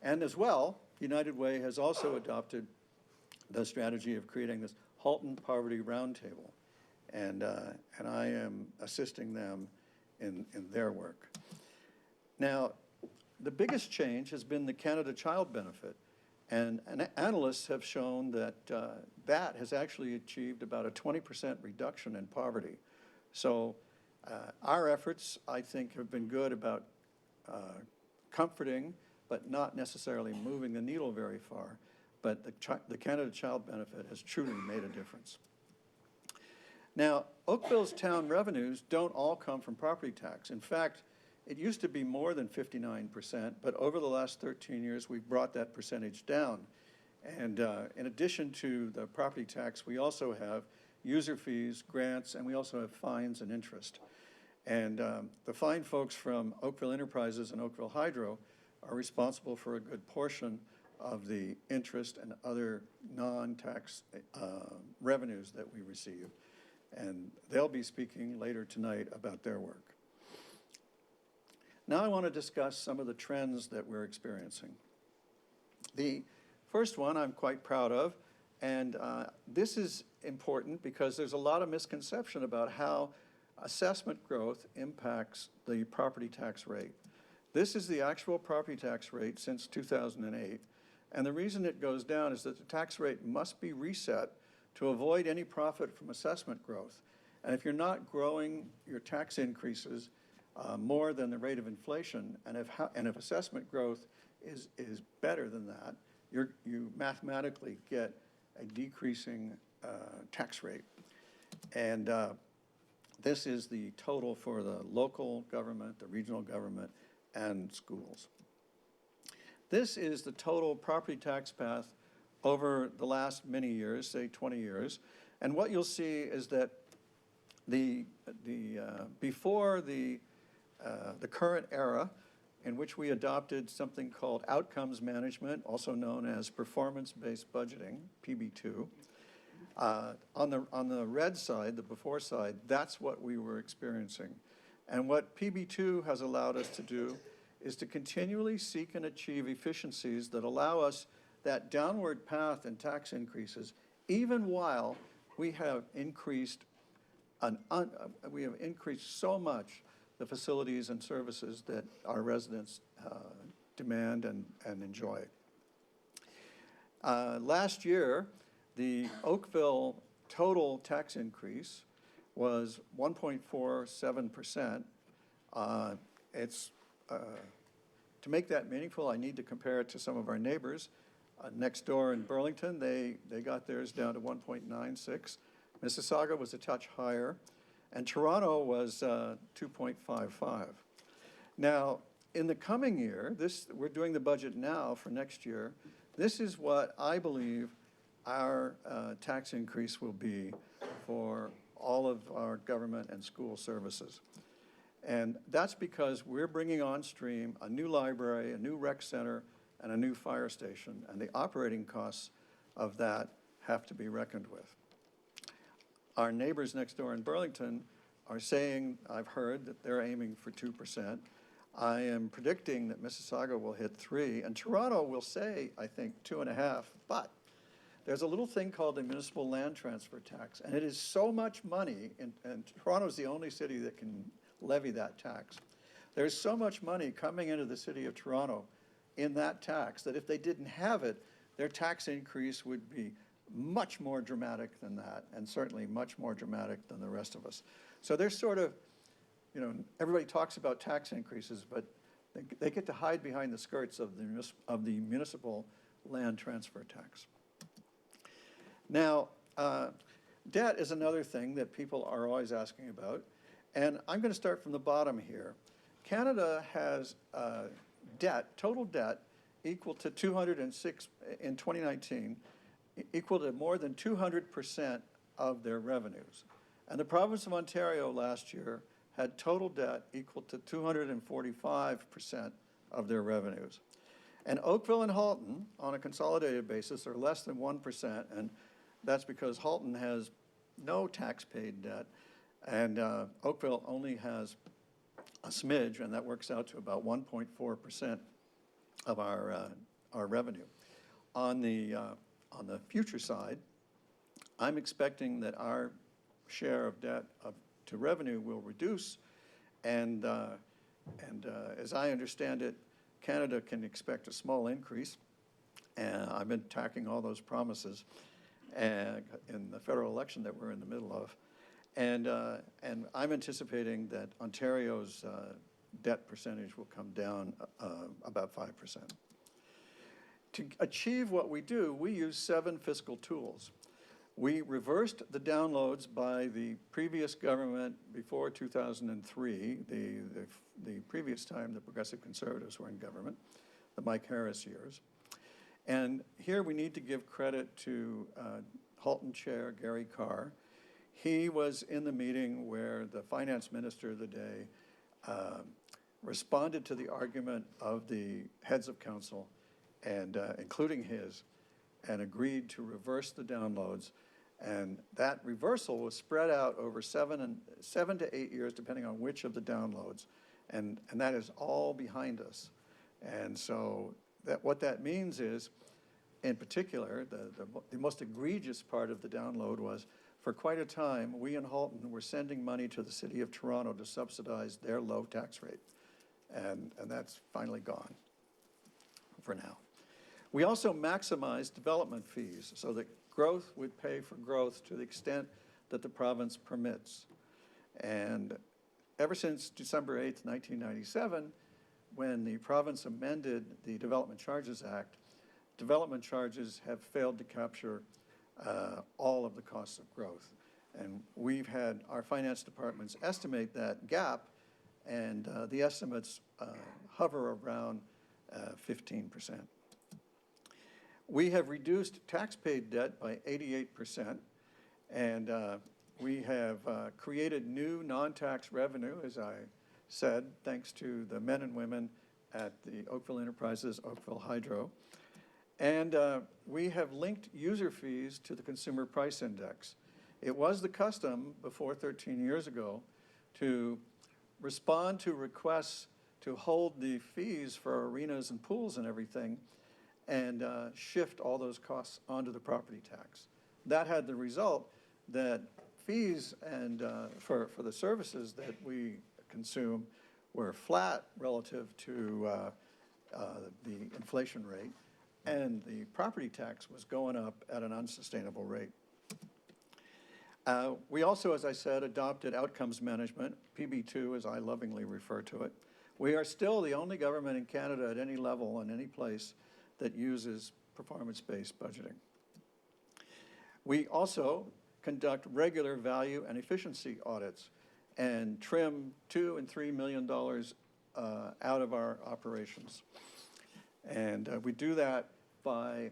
And as well, United Way has also adopted the strategy of creating this Halton Poverty Roundtable, and I am assisting them in their work. Now, the biggest change has been the Canada Child Benefit, and analysts have shown that that has actually achieved about a 20% reduction in poverty. So our efforts, I think, have been good about comforting, but not necessarily moving the needle very far. But the Canada Child Benefit has truly made a difference. Now, Oakville's town revenues don't all come from property tax. In fact, it used to be more than 59%, but over the last 13 years, we've brought that percentage down. And in addition to the property tax, we also have user fees, grants, and we also have fines and interest. And the fine folks from Oakville Enterprises and Oakville Hydro are responsible for a good portion of the interest and other non-tax revenues that we receive. And they'll be speaking later tonight about their work. Now I want to discuss some of the trends that we're experiencing. The first one I'm quite proud of, and this is important because there's a lot of misconception about how assessment growth impacts the property tax rate. This is the actual property tax rate since 2008, and the reason it goes down is that the tax rate must be reset to avoid any profit from assessment growth. And if you're not growing your tax increases more than the rate of inflation, and if assessment growth is better than that, you mathematically get a decreasing tax rate. And this is the total for the local government, the regional government, and schools. This is the total property tax path over the last many years, say 20 years. And what you'll see is that before the current era, in which we adopted something called outcomes management, also known as performance-based budgeting, PB2. On the red side, the before side, that's what we were experiencing. And what PB2 has allowed us to do is to continually seek and achieve efficiencies that allow us that downward path in tax increases, even while we have increased so much the facilities and services that our residents demand and enjoy. Last year, the Oakville total tax increase was 1.47%. To make that meaningful, I need to compare it to some of our neighbors. Next door in Burlington, they got theirs down to 1.96. Mississauga was a touch higher, and Toronto was 2.55. Now, in the coming year, we're doing the budget now for next year. This is what I believe our tax increase will be for all of our government and school services. And that's because we're bringing on stream a new library, a new rec center, and a new fire station, and the operating costs of that have to be reckoned with. Our neighbors next door in Burlington are saying, I've heard, that they're aiming for 2%. I am predicting that Mississauga will hit 3%, and Toronto will say, I think, 2.5%, but there's a little thing called the municipal land transfer tax, and it is so much money, and Toronto's the only city that can levy that tax. There's so much money coming into the city of Toronto in that tax that if they didn't have it, their tax increase would be much more dramatic than that, and certainly much more dramatic than the rest of us. So there's sort of, you know, everybody talks about tax increases, but they get to hide behind the skirts of the municipal land transfer tax. Now, debt is another thing that people are always asking about, and I'm going to start from the bottom here. Canada has debt, total debt, equal to 206 in 2019, equal to more than 200% of their revenues. And the province of Ontario last year had total debt equal to 245% of their revenues. And Oakville and Halton, on a consolidated basis, are less than 1%, and that's because Halton has no tax-paid debt, and Oakville only has a smidge, and that works out to about 1.4% of our revenue. On the future side, I'm expecting that our share of debt to revenue will reduce, and as I understand it, Canada can expect a small increase, and I've been tracking all those promises in the federal election that we're in the middle of, and I'm anticipating that Ontario's debt percentage will come down about 5%. To achieve what we do, we use 7 fiscal tools. We reversed the downloads by the previous government before 2003, the previous time the Progressive Conservatives were in government, the Mike Harris years. And here we need to give credit to Halton Chair Gary Carr. He was in the meeting where the finance minister of the day responded to the argument of the heads of council, and including his, and agreed to reverse the downloads. And that reversal was spread out over 7 to 8 years, depending on which of the downloads. And that is all behind us. And so what that means is, in particular, the most egregious part of the download was, for quite a time, we in Halton were sending money to the city of Toronto to subsidize their low tax rate. And that's finally gone for now. We also maximized development fees so that growth would pay for growth to the extent that the province permits. And ever since December 8th, 1997, when the province amended the Development Charges Act, development charges have failed to capture all of the costs of growth. And we've had our finance departments estimate that gap, and the estimates hover around 15%. We have reduced tax-paid debt by 88%, and we have created new non-tax revenue, as I said, thanks to the men and women at the Oakville Enterprises, Oakville Hydro. And we have linked user fees to the Consumer Price Index. It was the custom before 13 years ago to respond to requests to hold the fees for arenas and pools and everything, and shift all those costs onto the property tax. That had the result that fees and for the services that we consume were flat relative to the inflation rate, and the property tax was going up at an unsustainable rate. We also, as I said, adopted outcomes management, PB2 as I lovingly refer to it. We are still the only government in Canada at any level in any place that uses performance-based budgeting. We also conduct regular value and efficiency audits and trim $2 and $3 million out of our operations. And we do that by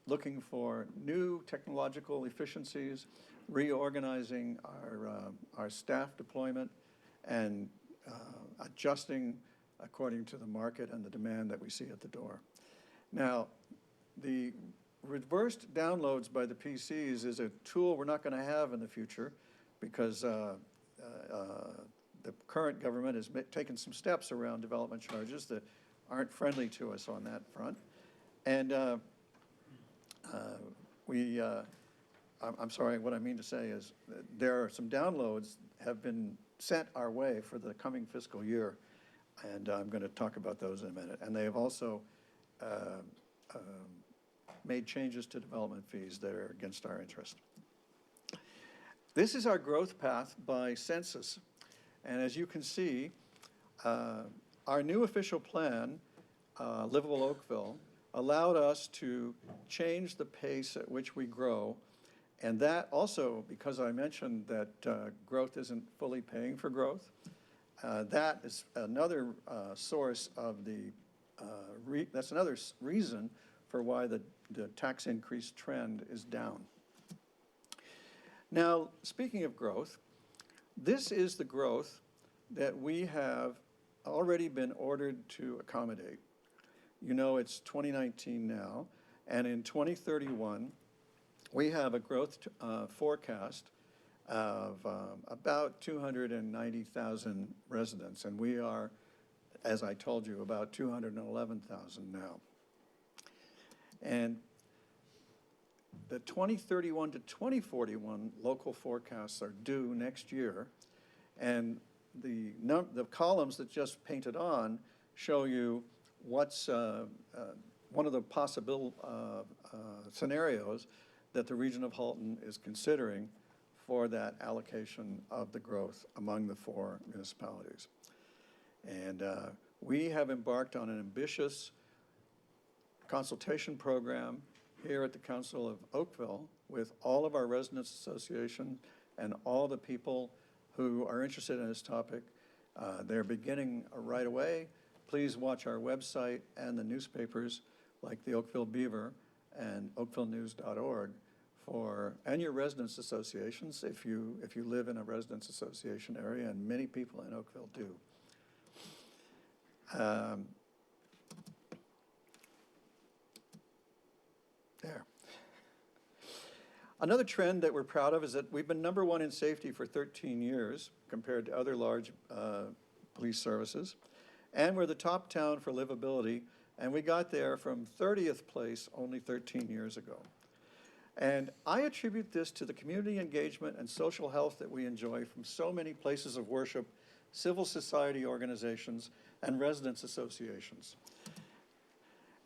looking for new technological efficiencies, reorganizing our staff deployment, and adjusting according to the market and the demand that we see at the door. Now, the reversed downloads by the PCs is a tool we're not going to have in the future because the current government has taken some steps around development charges that aren't friendly to us on that front. And I'm sorry, what I mean to say is that there are some downloads have been sent our way for the coming fiscal year, and I'm going to talk about those in a minute. And they have also made changes to development fees that are against our interest. This is our growth path by census. And as you can see, our new official plan, Livable Oakville, allowed us to change the pace at which we grow. And that also, because I mentioned that growth isn't fully paying for growth, that is another source of the, that's another reason for why the tax increase trend is down. Now, speaking of growth, this is the growth that we have already been ordered to accommodate. You know, it's 2019 now, and in 2031, we have a growth forecast of about 290,000 residents, and we are, as I told you, about 211,000 now. And the 2031 to 2041 local forecasts are due next year, and the columns that just painted on show you what's one of the possible scenarios that the region of Halton is considering for that allocation of the growth among the 4 municipalities. And we have embarked on an ambitious consultation program here at the Council of Oakville with all of our residents association and all the people who are interested in this topic. They're beginning right away. Please watch our website and the newspapers like the Oakville Beaver and oakvillenews.org and your residents associations if you live in a residents association area, and many people in Oakville do. There. Another trend that we're proud of is that we've been #1 in safety for 13 years compared to other large police services. And we're the top town for livability, and we got there from 30th place only 13 years ago. And I attribute this to the community engagement and social health that we enjoy from so many places of worship, civil society organizations, and residents associations.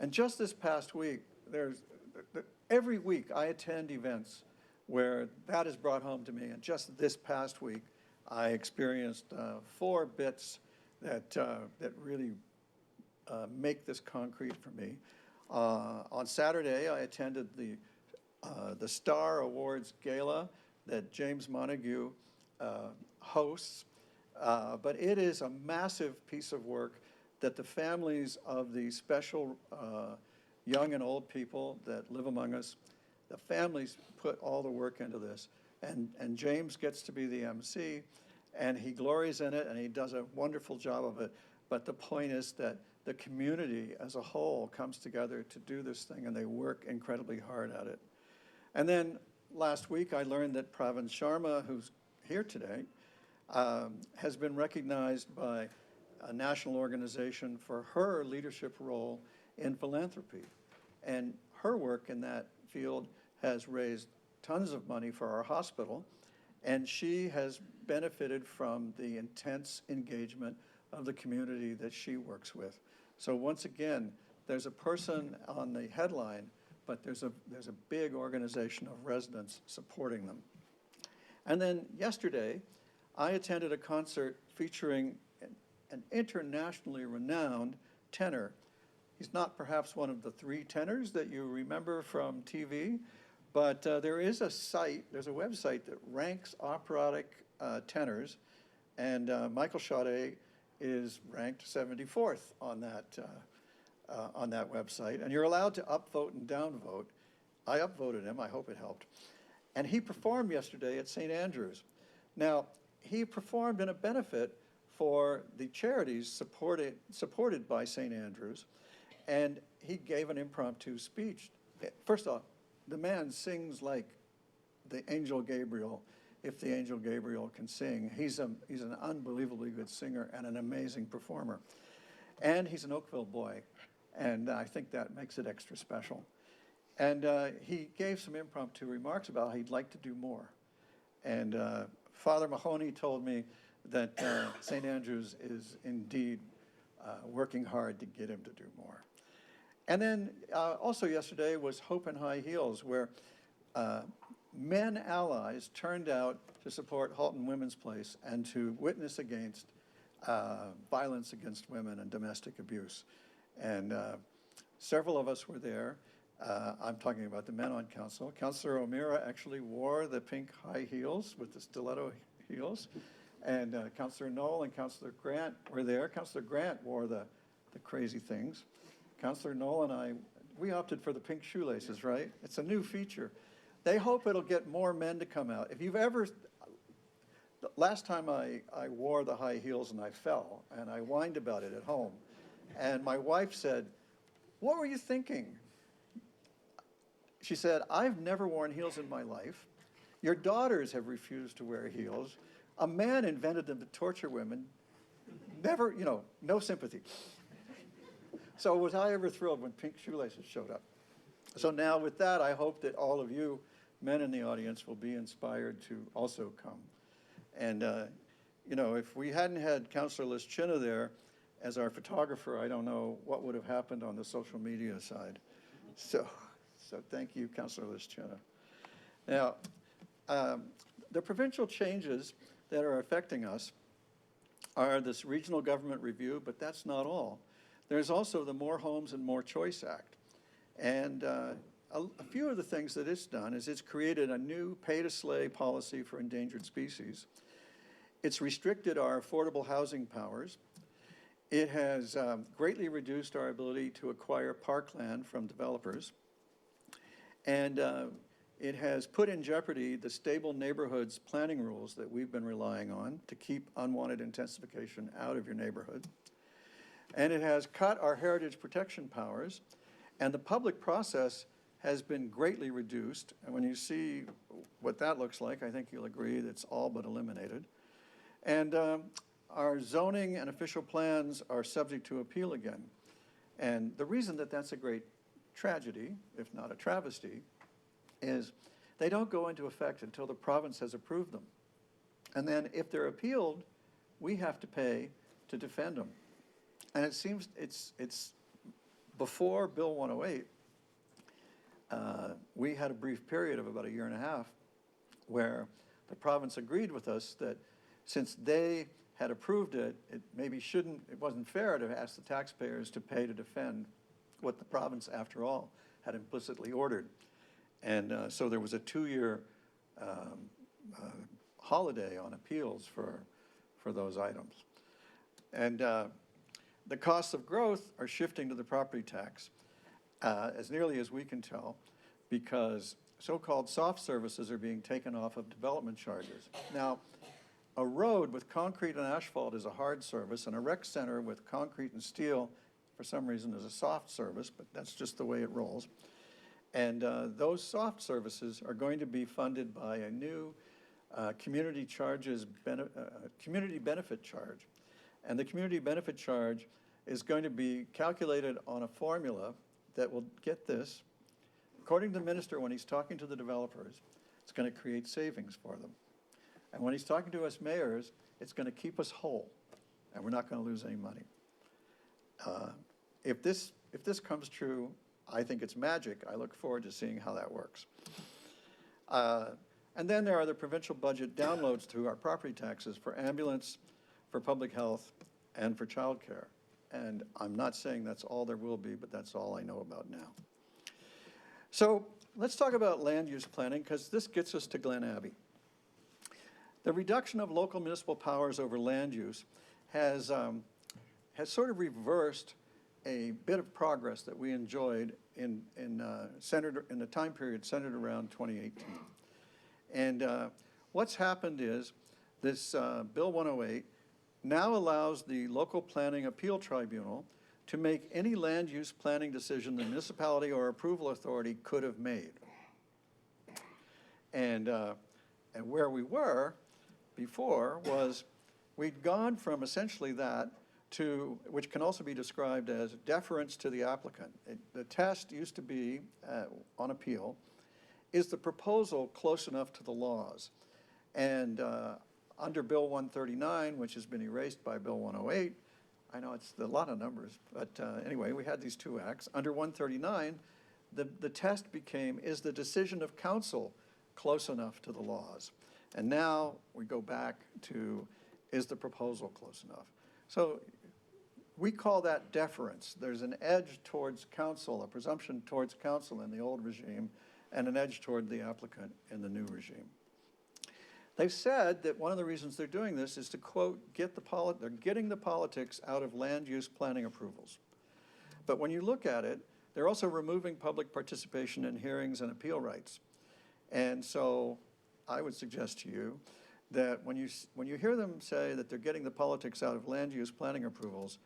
And just this past week, every week I attend events where that is brought home to me. And just this past week, I experienced 4 bits that really make this concrete for me. On Saturday, I attended the Star Awards Gala that James Montague hosts, but it is a massive piece of work that the families of the special young and old people that live among us, the families put all the work into this, and James gets to be the MC, and he glories in it, and he does a wonderful job of it. But the point is that the community as a whole comes together to do this thing, and they work incredibly hard at it. And then last week, I learned that Pravin Sharma, who's here today, has been recognized by a national organization for her leadership role in philanthropy. And her work in that field has raised tons of money for our hospital, and she has benefited from the intense engagement of the community that she works with. So once again, there's a person on the headline, but there's a big organization of residents supporting them. And then yesterday, I attended a concert featuring an internationally renowned tenor. He's not perhaps one of the 3 tenors that you remember from TV, but there is a site, there's a website that ranks operatic tenors, and Michael Sade is ranked 74th on that website, and you're allowed to upvote and downvote. I upvoted him, I hope it helped. And he performed yesterday at St. Andrews. Now, he performed in a benefit for the charities supported by St. Andrews, and he gave an impromptu speech. First off, the man sings like the angel Gabriel, if the angel Gabriel can sing. He's an unbelievably good singer and an amazing performer. And he's an Oakville boy, and I think that makes it extra special. And he gave some impromptu remarks about how he'd like to do more. And Father Mahoney told me that St. Andrews is indeed working hard to get him to do more. And then also yesterday was Hope in High Heels, where men allies turned out to support Halton Women's Place and to witness against violence against women and domestic abuse. And several of us were there. I'm talking about the men on council. Councillor O'Meara actually wore the pink high heels with the stiletto heels. And Councillor Knoll and Councillor Grant were there. Councillor Grant wore the crazy things. Councillor Knoll and I, we opted for the pink shoelaces, right? It's a new feature. They hope it'll get more men to come out. If you've ever, last time I wore the high heels and I fell, and I whined about it at home. And my wife said, "What were you thinking?" She said, "I've never worn heels in my life. Your daughters have refused to wear heels. A man invented them to torture women. Never, no sympathy." So was I ever thrilled when pink shoelaces showed up. So now with that, I hope that all of you men in the audience will be inspired to also come. And, if we hadn't had Councillor Lischina there as our photographer, I don't know what would have happened on the social media side. So thank you, Councillor Lischina. Now, the provincial changes that are affecting us are this regional government review, but that's not all. There's also the More Homes and More Choice Act. And a few of the things that it's done is it's created a new pay-to-slay policy for endangered species. It's restricted our affordable housing powers. It has greatly reduced our ability to acquire parkland from developers. And it has put in jeopardy the stable neighborhoods planning rules that we've been relying on to keep unwanted intensification out of your neighborhood. And it has cut our heritage protection powers, and the public process has been greatly reduced. And when you see what that looks like, I think you'll agree that it's all but eliminated. And our zoning and official plans are subject to appeal again. And the reason that that's a great tragedy, if not a travesty, is they don't go into effect until the province has approved them. And then if they're appealed, we have to pay to defend them. And it seems it's before Bill 108, we had a brief period of about a year and a half where the province agreed with us that since they had approved it, it wasn't fair to ask the taxpayers to pay to defend what the province, after all, had implicitly ordered. And so there was a 2-year holiday on appeals for those items. And the costs of growth are shifting to the property tax, as nearly as we can tell, because so-called soft services are being taken off of development charges. Now, a road with concrete and asphalt is a hard service, and a rec center with concrete and steel, for some reason, is a soft service, but that's just the way it rolls. And those soft services are going to be funded by a new community benefit charge. And the community benefit charge is going to be calculated on a formula that will, get this, according to the minister when he's talking to the developers, it's going to create savings for them. And when he's talking to us mayors, it's going to keep us whole, and we're not going to lose any money. If this comes true, I think it's magic. I look forward to seeing how that works. And then there are the provincial budget downloads to our property taxes for ambulance, for public health, and for childcare. And I'm not saying that's all there will be, but that's all I know about now. So let's talk about land use planning, because this gets us to Glen Abbey. The reduction of local municipal powers over land use has sort of reversed a bit of progress that we enjoyed in the time period centered around 2018. And what's happened is this Bill 108 now allows the local planning appeal tribunal to make any land use planning decision the municipality or approval authority could have made. And where we were before was we'd gone from essentially that to, which can also be described as deference to the applicant. The test used to be, on appeal, is the proposal close enough to the laws? And under Bill 139, which has been erased by Bill 108, I know it's a lot of numbers, but anyway, we had these two acts. Under 139, the test became, is the decision of council close enough to the laws? And now we go back to, is the proposal close enough? So we call that deference. There's an edge towards council, a presumption towards council in the old regime, and an edge toward the applicant in the new regime. They've said that one of the reasons they're doing this is to, quote, they're getting the politics out of land use planning approvals. But when you look at it, they're also removing public participation in hearings and appeal rights. And so I would suggest to you that when you hear them say that they're getting the politics out of land use planning approvals,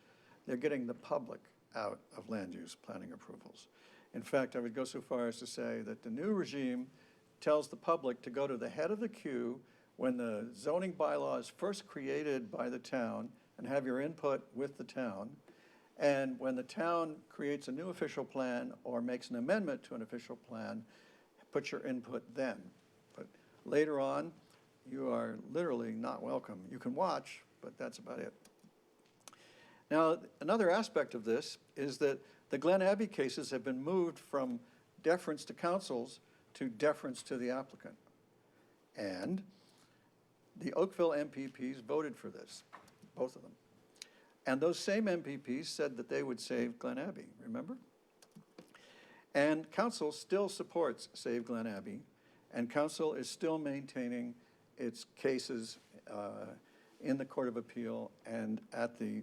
they're getting the public out of land use planning approvals. In fact, I would go so far as to say that the new regime tells the public to go to the head of the queue when the zoning bylaw is first created by the town and have your input with the town. And when the town creates a new official plan or makes an amendment to an official plan, put your input then. But later on, you are literally not welcome. You can watch, but that's about it. Now, another aspect of this is that the Glen Abbey cases have been moved from deference to councils to deference to the applicant. And the Oakville MPPs voted for this, both of them. And those same MPPs said that they would save Glen Abbey, remember? And council still supports Save Glen Abbey, and council is still maintaining its cases in the Court of Appeal and at the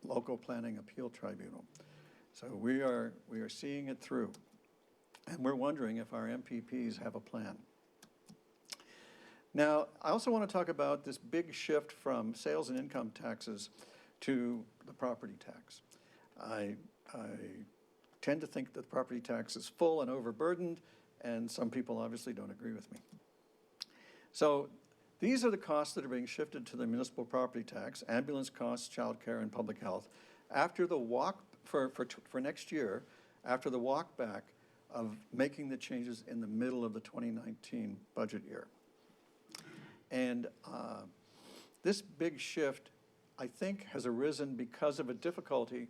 local planning appeal tribunal. So we are seeing it through, and we're wondering if our MPPs have a plan. Now, I also want to talk about this big shift from sales and income taxes to the property tax. I tend to think that the property tax is full and overburdened, and some people obviously don't agree with me. So these are the costs that are being shifted to the municipal property tax: ambulance costs, childcare, and public health, after the walk, for next year, after the walk back of making the changes in the middle of the 2019 budget year. And this big shift, I think, has arisen because of a difficulty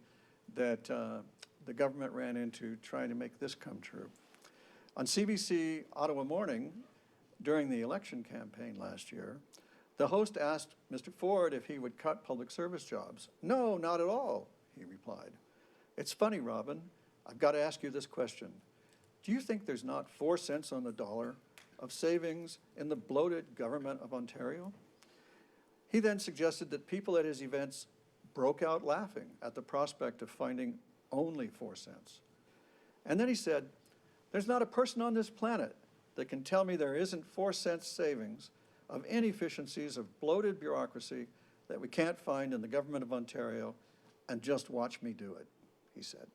that the government ran into trying to make this come true. On CBC Ottawa Morning, during the election campaign last year, the host asked Mr. Ford if he would cut public service jobs. "No, not at all," he replied. "It's funny, Robin, I've got to ask you this question. Do you think there's not 4 cents on the dollar of savings in the bloated government of Ontario?" He then suggested that people at his events broke out laughing at the prospect of finding only 4 cents. And then he said, "There's not a person on this planet that can tell me there isn't 4 cents savings of inefficiencies of bloated bureaucracy that we can't find in the government of Ontario, and just watch me do it," he said.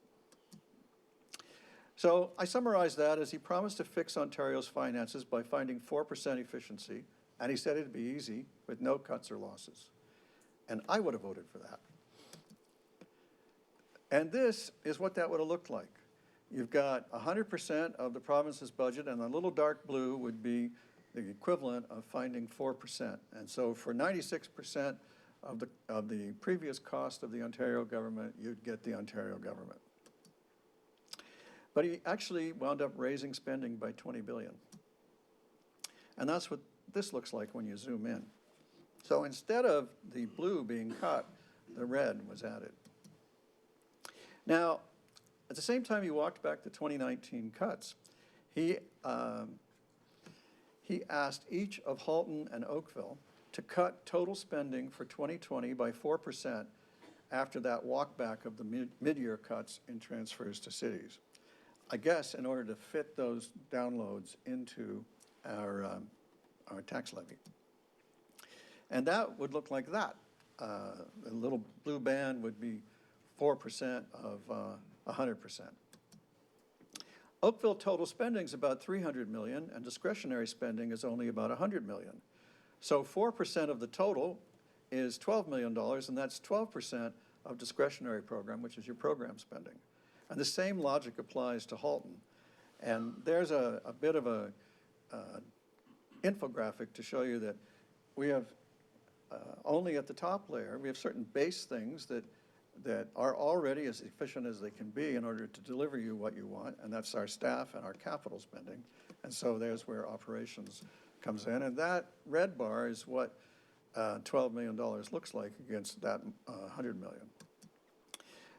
So I summarize that as he promised to fix Ontario's finances by finding 4% efficiency, and he said it'd be easy with no cuts or losses. And I would have voted for that. And this is what that would have looked like. You've got 100% of the province's budget, and the little dark blue would be the equivalent of finding 4%. And so for 96% of the previous cost of the Ontario government, you'd get the Ontario government. But he actually wound up raising spending by $20 billion. And that's what this looks like when you zoom in. So instead of the blue being cut, the red was added. Now, at the same time he walked back the 2019 cuts, he asked each of Halton and Oakville to cut total spending for 2020 by 4% after that walk back of the mid-year cuts in transfers to cities. I guess in order to fit those downloads into our tax levy. And that would look like that. The little blue band would be 4% of 100%. Oakville total spending is about $300 million, and discretionary spending is only about $100 million. So 4% of the total is $12 million, and that's 12% of discretionary program, which is your program spending. And the same logic applies to Halton. And there's a bit of a infographic to show you that we have only at the top layer, we have certain base things that are already as efficient as they can be in order to deliver you what you want, and that's our staff and our capital spending. And so there's where operations comes in, and that red bar is what $12 million looks like against that $100 million.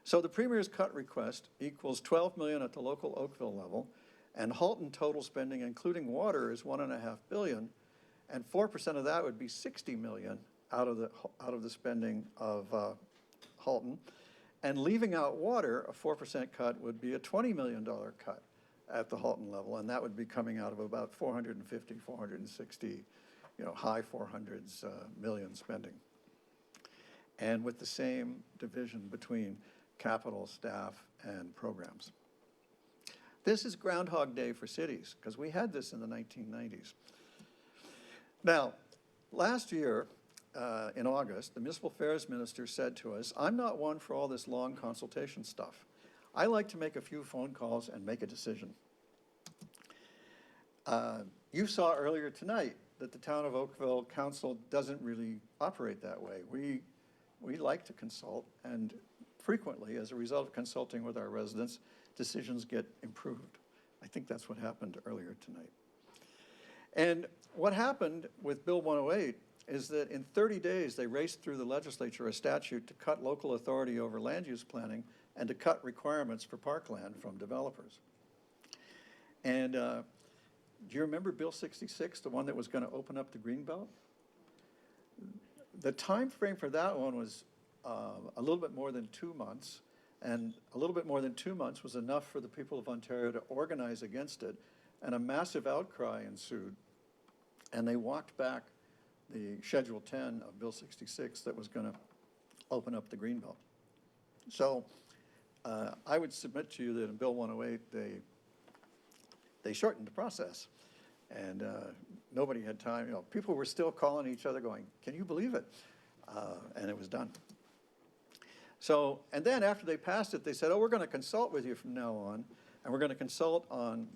So the Premier's cut request equals $12 million at the local Oakville level, and Halton total spending, including water, is $1.5 billion, and 4% of that would be $60 million out of the spending of Halton. And leaving out water, a 4% cut would be a $20 million cut at the Halton level, and that would be coming out of about 450, 460, high 400s million spending. And with the same division between capital, staff, and programs. This is Groundhog Day for cities, because we had this in the 1990s. Now, last year, in August, the municipal affairs minister said to us, I'm not one for all this long consultation stuff. I like to make a few phone calls and make a decision. You saw earlier tonight that the town of Oakville Council doesn't really operate that way. We like to consult, and frequently, as a result of consulting with our residents, decisions get improved. I think that's what happened earlier tonight. And what happened with Bill 108 is that in 30 days, they raced through the legislature a statute to cut local authority over land use planning and to cut requirements for parkland from developers. And do you remember Bill 66, the one that was going to open up the Greenbelt? The time frame for that one was a little bit more than 2 months, and a little bit more than 2 months was enough for the people of Ontario to organize against it, and a massive outcry ensued, and they walked back the Schedule 10 of Bill 66 that was going to open up the Greenbelt. So I would submit to you that in Bill 108, they shortened the process, and nobody had time. People were still calling each other going, can you believe it? And it was done. So, and then after they passed it, they said, oh, we're going to consult with you from now on, and we're going to consult on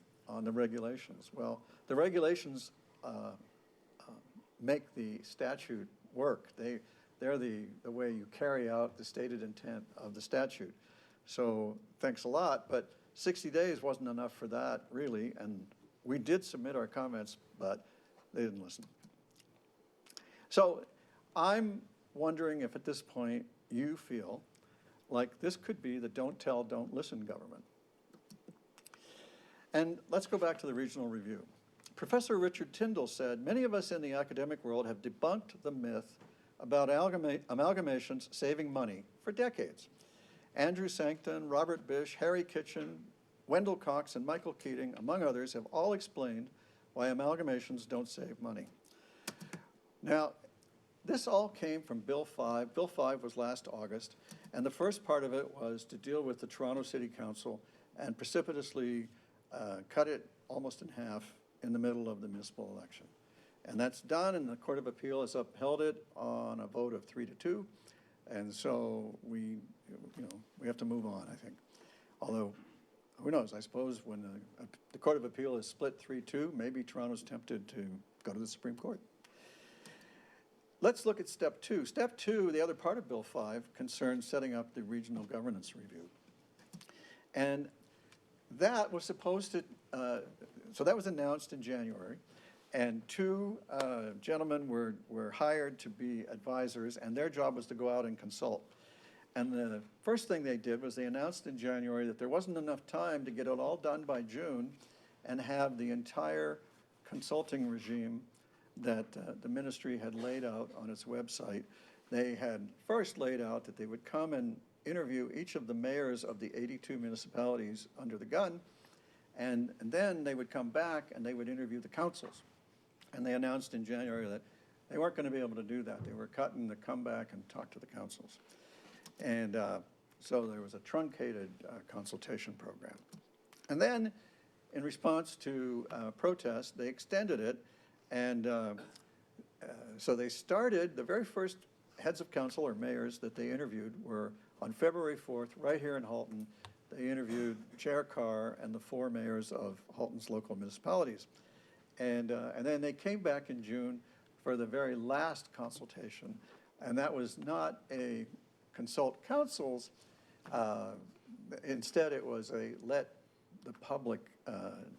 the regulations. Well, the regulations make the statute work. They're the way you carry out the stated intent of the statute. So thanks a lot, but 60 days wasn't enough for that, really, and we did submit our comments, but they didn't listen. So I'm wondering if at this point you feel like this could be the don't tell, don't listen government. And let's go back to the regional review. Professor Richard Tyndall said, many of us in the academic world have debunked the myth about amalgamations saving money for decades. Andrew Sancton, Robert Bish, Harry Kitchen, Wendell Cox, and Michael Keating, among others, have all explained why amalgamations don't save money. Now, this all came from Bill 5. Bill 5 was last August, and the first part of it was to deal with the Toronto City Council and precipitously cut it almost in half in the middle of the municipal election. And that's done, and the Court of Appeal has upheld it on a vote of 3-2. And so we have to move on, I think. Although, who knows, I suppose when the Court of Appeal is split 3-2, maybe Toronto's tempted to go to the Supreme Court. Let's look at step 2. Step 2, the other part of Bill 5, concerns setting up the regional governance review. And that was supposed to, so that was announced in January, and 2 gentlemen were hired to be advisors, and their job was to go out and consult. And the first thing they did was they announced in January that there wasn't enough time to get it all done by June and have the entire consulting regime that the ministry had laid out on its website they had first laid out that they would come and interview each of the mayors of the 82 municipalities under the gun, and then they would come back and they would interview the councils. And they announced in January that they weren't going to be able to do that. They were cutting the come back and talk to the councils. And so there was a truncated consultation program. And then, in response to protest, they extended it. And so they started, the very first heads of council or mayors that they interviewed were on February 4th, right here in Halton. They interviewed Chair Carr and the 4 mayors of Halton's local municipalities. And then they came back in June for the very last consultation. And that was not a consult councils. Instead, it was a let the public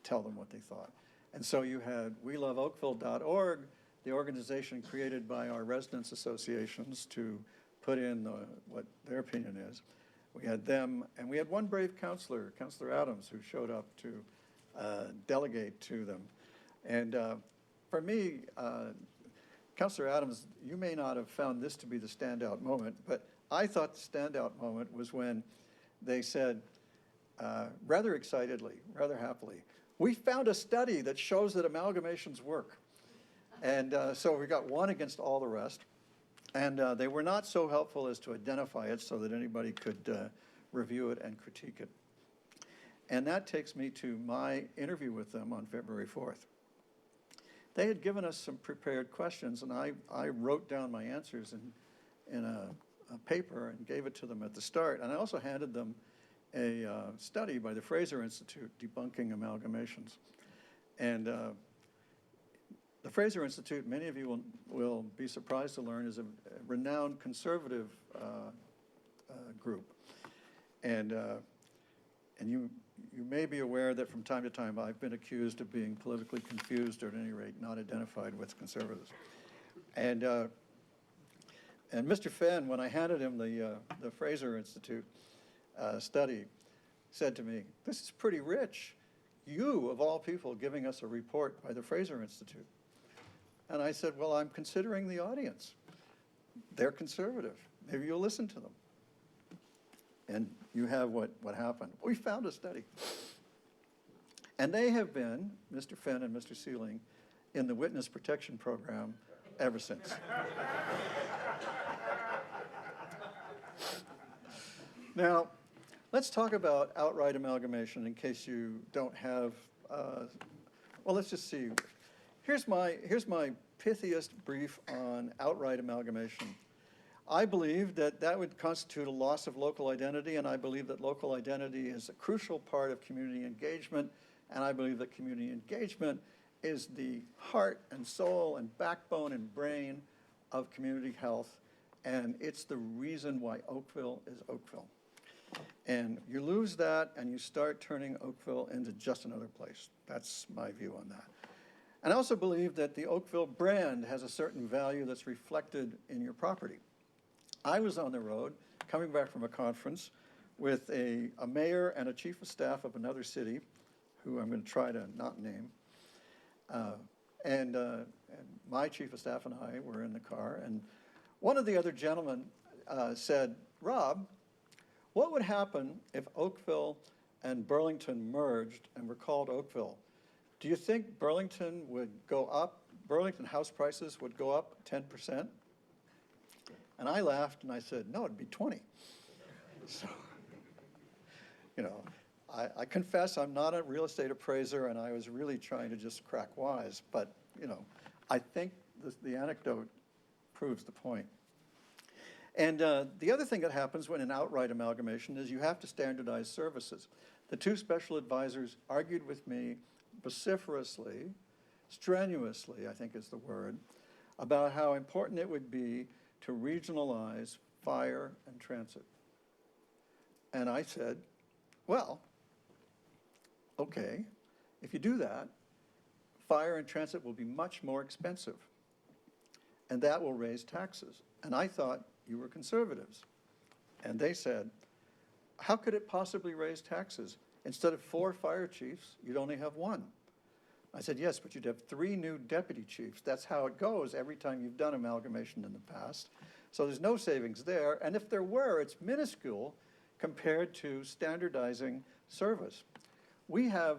tell them what they thought. And so you had WeLoveOakville.org, the organization created by our residents associations to put in what their opinion is. We had them, and we had one brave counselor, Councillor Adams, who showed up to delegate to them. And for me, Councillor Adams, you may not have found this to be the standout moment, but I thought the standout moment was when they said, rather excitedly, rather happily, we found a study that shows that amalgamations work. And so we got one against all the rest. And they were not so helpful as to identify it so that anybody could review it and critique it. And that takes me to my interview with them on February 4th. They had given us some prepared questions, and I wrote down my answers in a paper and gave it to them at the start. And I also handed them a study by the Fraser Institute, Debunking Amalgamations. And the Fraser Institute, many of you will be surprised to learn, is a renowned conservative group. And you may be aware that from time to time I've been accused of being politically confused, or at any rate not identified with conservatives. And Mr. Fenn, when I handed him the Fraser Institute study, said to me, "This is pretty rich. You, of all people, giving us a report by the Fraser Institute." And I said, well, I'm considering the audience. They're conservative. Maybe you'll listen to them. And you have what happened. We found a study. And they have been, Mr. Fenn and Mr. Sealing, in the witness protection program ever since. Now, let's talk about outright amalgamation in case you don't have, well, let's just see. Here's my pithiest brief on outright amalgamation. I believe that would constitute a loss of local identity, and I believe that local identity is a crucial part of community engagement, and I believe that community engagement is the heart and soul and backbone and brain of community health, and it's the reason why Oakville is Oakville. And you lose that, and you start turning Oakville into just another place. That's my view on that. And I also believe that the Oakville brand has a certain value that's reflected in your property. I was on the road, coming back from a conference, with a mayor and a chief of staff of another city, who I'm going to try to not name. And my chief of staff and I were in the car, and one of the other gentlemen said, "Rob, what would happen if Oakville and Burlington merged and were called Oakville? Do you think Burlington would go up, Burlington house prices would go up 10%? And I laughed and I said, no, it'd be 20. So, you know, I confess I'm not a real estate appraiser, and I was really trying to just crack wise, but, you know, I think the anecdote proves the point. And the other thing that happens when an outright amalgamation is you have to standardize services. The two special advisors argued with me vociferously, strenuously, I think is the word, about how important it would be to regionalize fire and transit. And I said, well, okay, if you do that, fire and transit will be much more expensive, and that will raise taxes. And I thought you were conservatives. And they said, how could it possibly raise taxes? Instead of 4 fire chiefs, you'd only have 1. I said, yes, but you'd have 3 new deputy chiefs. That's how it goes every time you've done amalgamation in the past. So there's no savings there, and if there were, it's minuscule compared to standardizing service. We have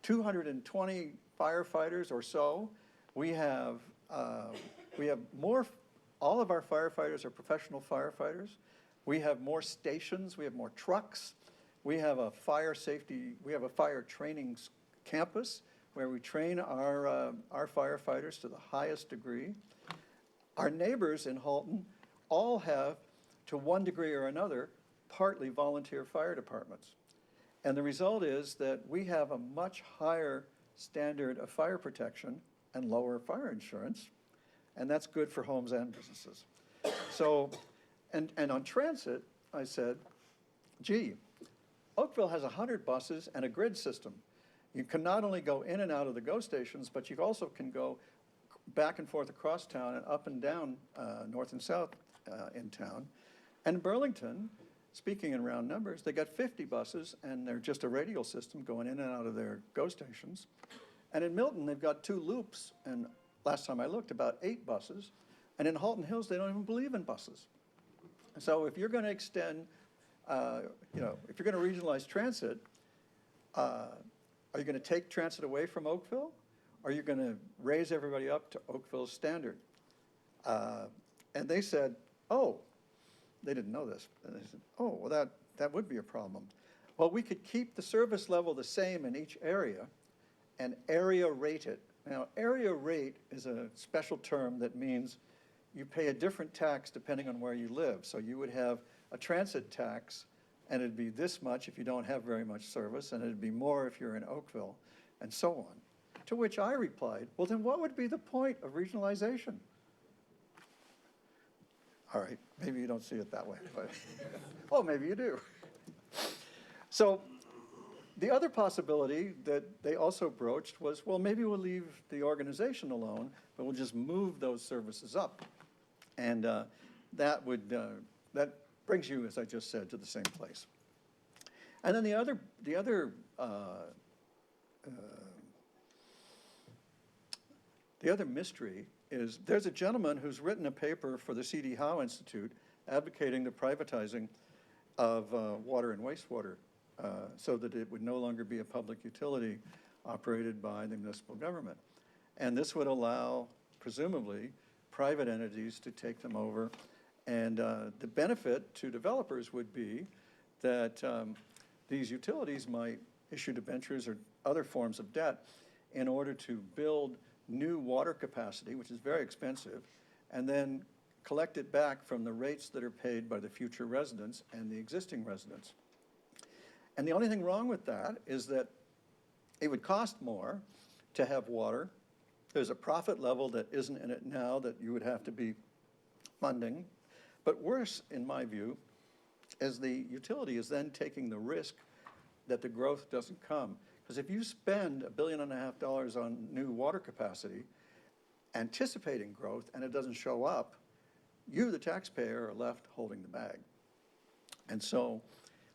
220 firefighters or so. We have more, all of our firefighters are professional firefighters. We have more stations, we have more trucks. We have a fire training campus where we train our firefighters to the highest degree. Our neighbors in Halton all have, to one degree or another, partly volunteer fire departments. And the result is that we have a much higher standard of fire protection and lower fire insurance, and that's good for homes and businesses. So, and on transit, I said, gee, Oakville has 100 buses and a grid system. You can not only go in and out of the GO stations, but you also can go back and forth across town and up and down north and south in town. And Burlington, speaking in round numbers, they got 50 buses and they're just a radial system going in and out of their GO stations. And in Milton, they've got 2 loops, and last time I looked, about 8 buses. And in Halton Hills, they don't even believe in buses. So if you're going to extend, if you're going to regionalize transit, are you going to take transit away from Oakville? Or are you going to raise everybody up to Oakville's standard? And they said, oh, they didn't know this. And they said, oh, well, that would be a problem. Well, we could keep the service level the same in each area and area rate it. Now, area rate is a special term that means you pay a different tax depending on where you live. So you would have a transit tax, and it'd be this much if you don't have very much service, and it'd be more if you're in Oakville, and so on. To which I replied, well, then what would be the point of regionalization? All right, maybe you don't see it that way, but oh, maybe you do. So the other possibility that they also broached was, well, maybe we'll leave the organization alone, but we'll just move those services up. And that brings you, as I just said, to the same place. And then the other mystery is there's a gentleman who's written a paper for the C.D. Howe Institute advocating the privatizing of water and wastewater so that it would no longer be a public utility operated by the municipal government. And this would allow, presumably, private entities to take them over. And the benefit to developers would be that these utilities might issue debentures or other forms of debt in order to build new water capacity, which is very expensive, and then collect it back from the rates that are paid by the future residents and the existing residents. And the only thing wrong with that is that it would cost more to have water. There's a profit level that isn't in it now that you would have to be funding. But worse, in my view, is the utility is then taking the risk that the growth doesn't come. Because if you spend $1.5 billion on new water capacity, anticipating growth, and it doesn't show up, you, the taxpayer, are left holding the bag. And so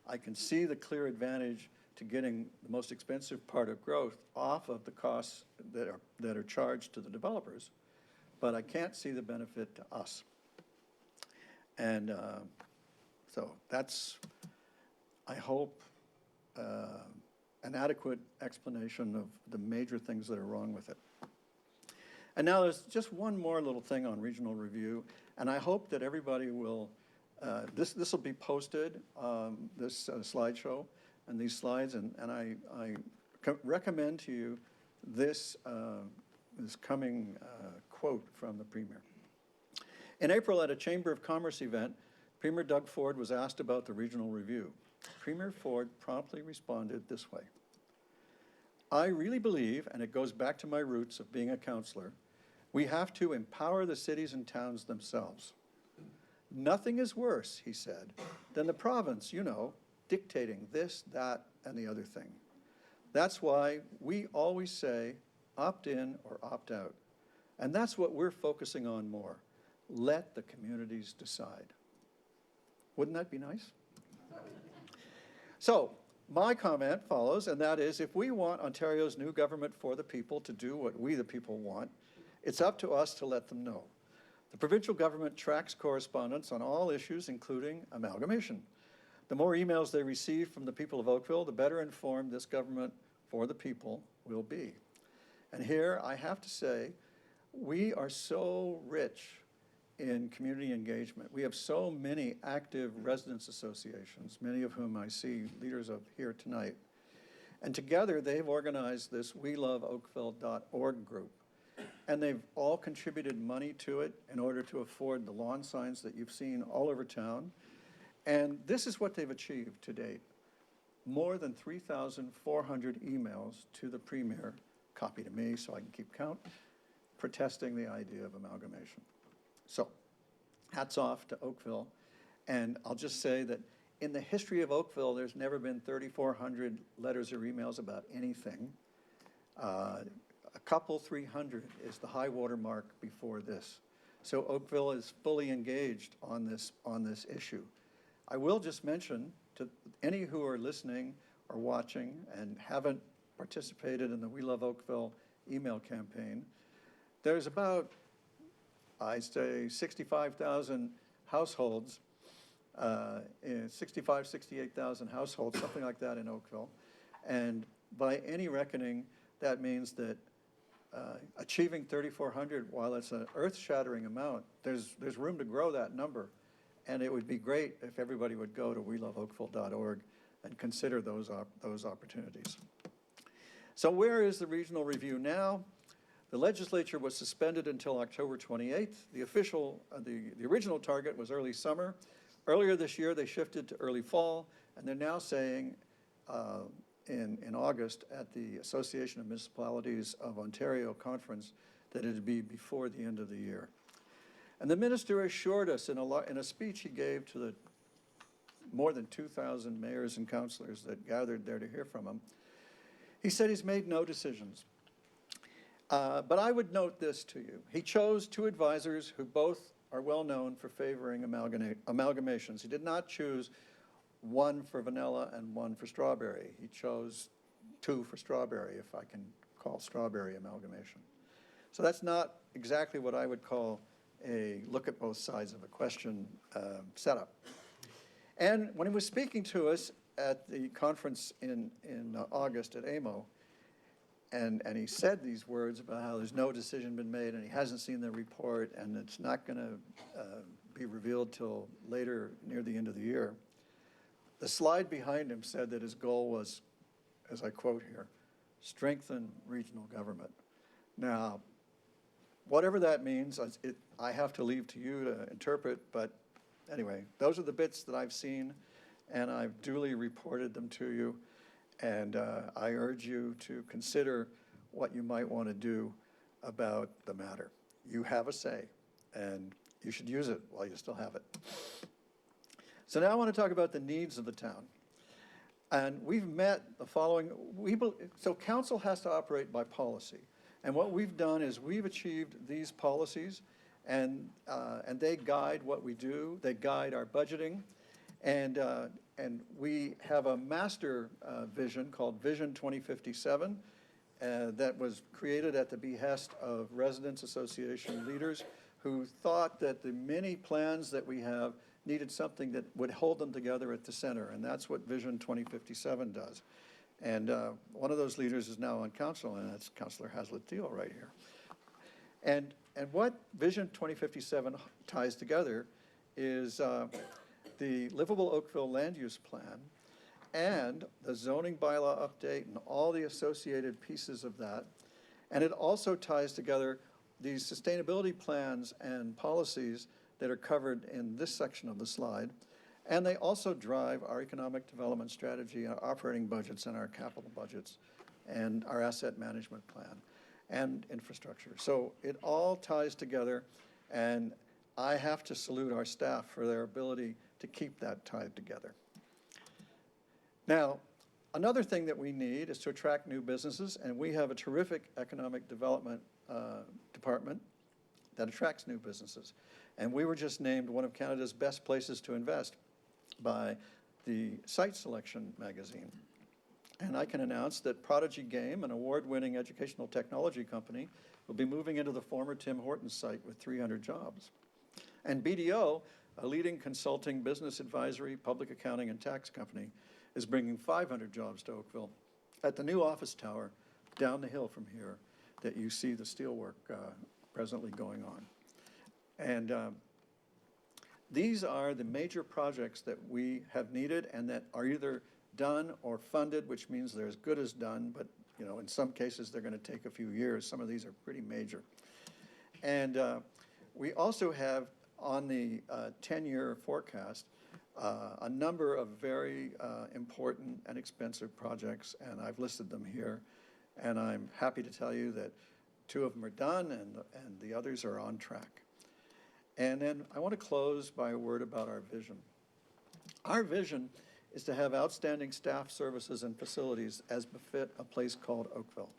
I can see the clear advantage to getting the most expensive part of growth off of the costs that are charged to the developers, but I can't see the benefit to us. And so that's, I hope, an adequate explanation of the major things that are wrong with it. And now there's just one more little thing on regional review, and I hope that everybody will, this will be posted, this slideshow and these slides, and I recommend to you this coming quote from the Premier. In April at a Chamber of Commerce event, Premier Doug Ford was asked about the regional review. Premier Ford promptly responded this way: I really believe, and it goes back to my roots of being a councillor, we have to empower the cities and towns themselves. Nothing is worse, he said, than the province, dictating this, that, and the other thing. That's why we always say opt in or opt out. And that's what we're focusing on more. Let the communities decide. Wouldn't that be nice? So, my comment follows, and that is, if we want Ontario's new government for the people to do what we the people want, it's up to us to let them know. The provincial government tracks correspondence on all issues, including amalgamation. The more emails they receive from the people of Oakville, the better informed this government for the people will be. And here, I have to say, we are so rich in community engagement. We have so many active residents associations, many of whom I see leaders of here tonight. And together, they've organized this WeLoveOakville.org group. And they've all contributed money to it in order to afford the lawn signs that you've seen all over town. And this is what they've achieved to date. More than 3,400 emails to the Premier, copy to me so I can keep count, protesting the idea of amalgamation. So, hats off to Oakville. And I'll just say that in the history of Oakville, there's never been 3,400 letters or emails about anything. A couple, 300 is the high water mark before this. So Oakville is fully engaged on this issue. I will just mention to any who are listening or watching and haven't participated in the We Love Oakville email campaign, there's about, I'd say, 65,000 households, 68,000 households, something like that in Oakville. And by any reckoning, that means that achieving 3,400, while it's an earth-shattering amount, there's room to grow that number. And it would be great if everybody would go to WeLoveOakville.org and consider those opportunities. So where is the regional review now? The legislature was suspended until October 28th. The original target was early summer. Earlier this year, they shifted to early fall, and they're now saying in August at the Association of Municipalities of Ontario conference that it'd be before the end of the year. And the minister assured us in a speech he gave to the more than 2,000 mayors and councillors that gathered there to hear from him, he said he's made no decisions. But I would note this to you. He chose two advisors who both are well known for favoring amalgamations. He did not choose one for vanilla and one for strawberry. He chose two for strawberry, if I can call strawberry amalgamation. So that's not exactly what I would call a look at both sides of a question setup. And when he was speaking to us at the conference in August at AMO, and he said these words about how there's no decision been made and he hasn't seen the report and it's not going to be revealed till later near the end of the year, the slide behind him said that his goal was, as I quote here, strengthen regional government. Now, whatever that means, I have to leave to you to interpret, but anyway, those are the bits that I've seen, and I've duly reported them to you, and I urge you to consider what you might want to do about the matter. You have a say, and you should use it while you still have it. So now I want to talk about the needs of the town. And we've met the following, so council has to operate by policy. And what we've done is we've achieved these policies, and they guide what we do. They guide our budgeting, and we have a master vision called Vision 2057 that was created at the behest of residents association leaders who thought that the many plans that we have needed something that would hold them together at the center, and that's what Vision 2057 does. And one of those leaders is now on council, and that's Councillor Hazlitt-Thiel right here. And what Vision 2057 ties together is the Livable Oakville Land Use Plan and the zoning bylaw update and all the associated pieces of that. And it also ties together these sustainability plans and policies that are covered in this section of the slide. And they also drive our economic development strategy, our operating budgets, and our capital budgets, and our asset management plan, and infrastructure. So it all ties together, and I have to salute our staff for their ability to keep that tied together. Now, another thing that we need is to attract new businesses, and we have a terrific economic development department that attracts new businesses. And we were just named one of Canada's best places to invest by the Site Selection magazine. And I can announce that Prodigy Game, an award-winning educational technology company, will be moving into the former Tim Hortons site with 300 jobs. And BDO, a leading consulting, business advisory, public accounting, and tax company, is bringing 500 jobs to Oakville at the new office tower down the hill from here that you see the steelwork presently going on. And these are the major projects that we have needed and that are either done or funded, which means they're as good as done, but you know, in some cases, they're going to take a few years. Some of these are pretty major. And we also have on the 10-year forecast a number of very important and expensive projects, and I've listed them here. And I'm happy to tell you that 2 of them are done and the others are on track. And then I want to close by a word about our vision. Our vision is to have outstanding staff, services, and facilities as befit a place called Oakville,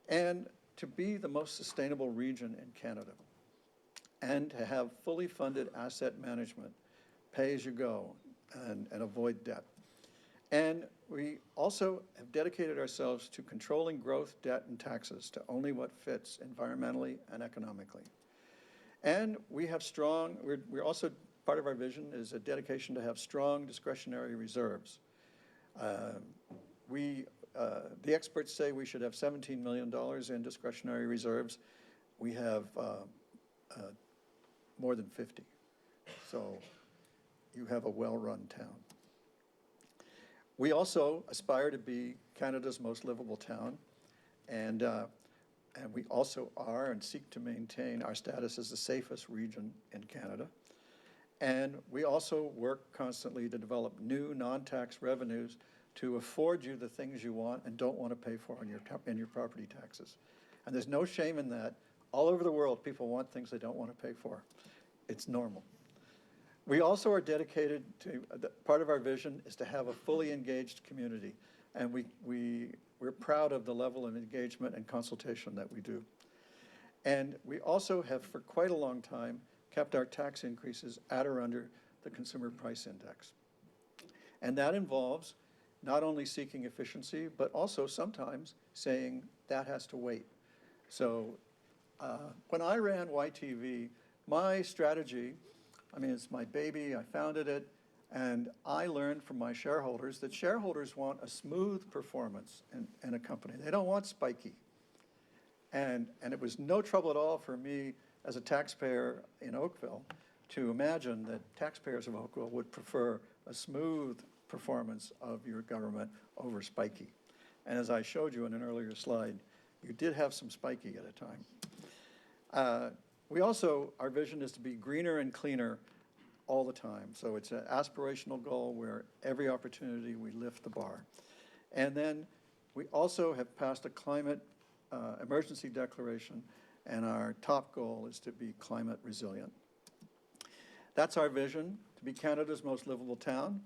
and to be the most sustainable region in Canada, and to have fully funded asset management, pay as you go, and avoid debt. And we also have dedicated ourselves to controlling growth, debt, and taxes to only what fits environmentally and economically. And we have strong, we're also, part of our vision is a dedication to have strong discretionary reserves. The experts say we should have $17 million in discretionary reserves. We have more than 50. So you have a well-run town. We also aspire to be Canada's most livable town, and we also are and seek to maintain our status as the safest region in Canada. And we also work constantly to develop new non-tax revenues to afford you the things you want and don't want to pay for in your property taxes. And there's no shame in that. All over the world, people want things they don't want to pay for. It's normal. We also are dedicated to, part of our vision is to have a fully engaged community. And we're proud of the level of engagement and consultation that we do. And we also have, for quite a long time, kept our tax increases at or under the Consumer Price Index. And that involves not only seeking efficiency, but also sometimes saying that has to wait. So when I ran YTV, my strategy, I mean, it's my baby, I founded it, and I learned from my shareholders that shareholders want a smooth performance in a company. They don't want spiky. And it was no trouble at all for me as a taxpayer in Oakville to imagine that taxpayers of Oakville would prefer a smooth performance of your government over spiky. And as I showed you in an earlier slide, you did have some spiky at a time. We also, our vision is to be greener and cleaner all the time. So it's an aspirational goal where every opportunity we lift the bar. And then we also have passed a climate emergency declaration, and our top goal is to be climate resilient. That's our vision, to be Canada's most livable town,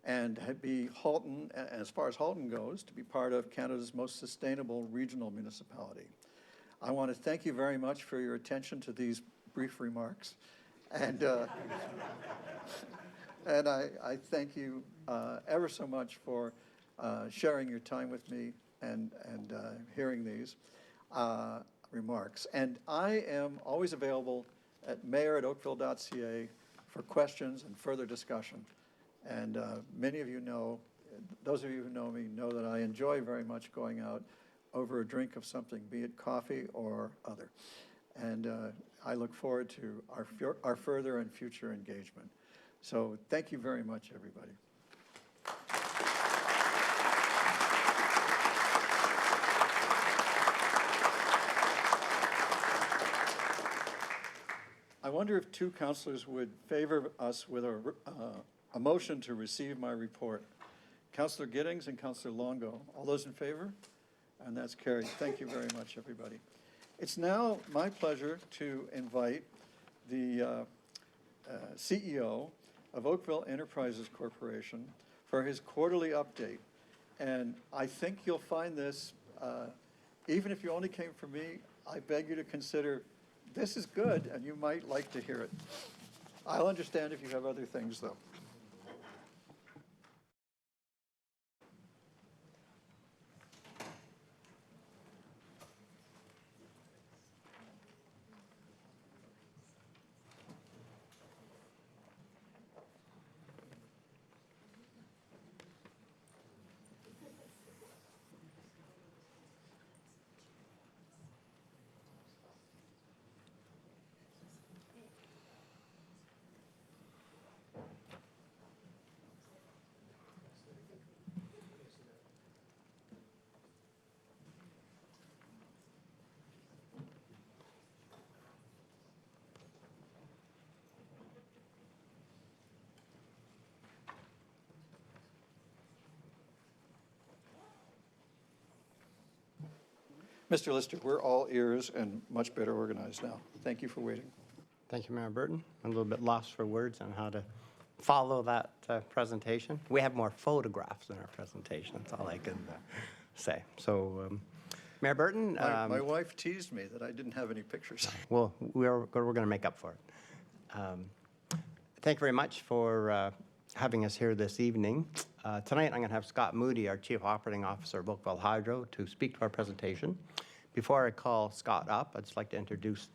and be Halton, as far as Halton goes, to be part of Canada's most sustainable regional municipality. I want to thank you very much for your attention to these brief remarks. And, and I thank you ever so much for sharing your time with me and hearing these remarks. And I am always available at mayor@oakville.ca for questions and further discussion. And many of you know, those of you who know me know that I enjoy very much going out over a drink of something, be it coffee or other. And I look forward to our further and future engagement. So thank you very much, everybody. I wonder if 2 councillors would favor us with a motion to receive my report. Councillor Giddings and Councillor Longo. All those in favor? And that's carried. Thank you very much, everybody. It's now my pleasure to invite the CEO of Oakville Enterprises Corporation for his quarterly update. And I think you'll find this, even if you only came for me, I beg you to consider this is good and you might like to hear it. I'll understand if you have other things, though. Mr. Lister, we're all ears and much better organized now. Thank you for waiting. Thank you, Mayor Burton. I'm a little bit lost for words on how to follow that presentation. We have more photographs in our presentation, that's all I can say. So, Mayor Burton, My wife teased me that I didn't have any pictures. well, we're going to make up for it. Thank you very much for having us here this evening. Tonight, I'm going to have Scott Moody, our Chief Operating Officer of Oakville Hydro, to speak to our presentation. Before I call Scott up, I'd just like to introduce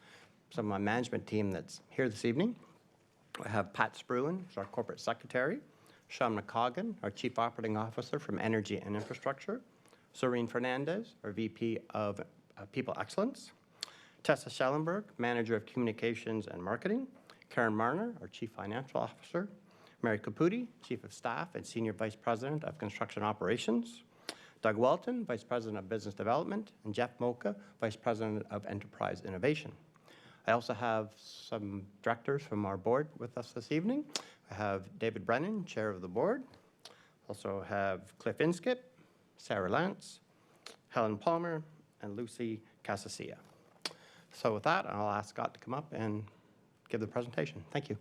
some of my management team that's here this evening. I have Pat Spruan, who's our Corporate Secretary, Sean McCoggan, our Chief Operating Officer from Energy and Infrastructure, Serene Fernandez, our VP of People Excellence, Tessa Schellenberg, Manager of Communications and Marketing, Karen Marner, our Chief Financial Officer, Mary Caputi, Chief of Staff and Senior Vice President of Construction Operations, Doug Welton, Vice President of Business Development, and Jeff Mocha, Vice President of Enterprise Innovation. I also have some directors from our board with us this evening. I have David Brennan, Chair of the Board. Also have Cliff Inskip, Sarah Lance, Helen Palmer, and Lucy Casasilla. So with that, I'll ask Scott to come up and give the presentation. Thank you.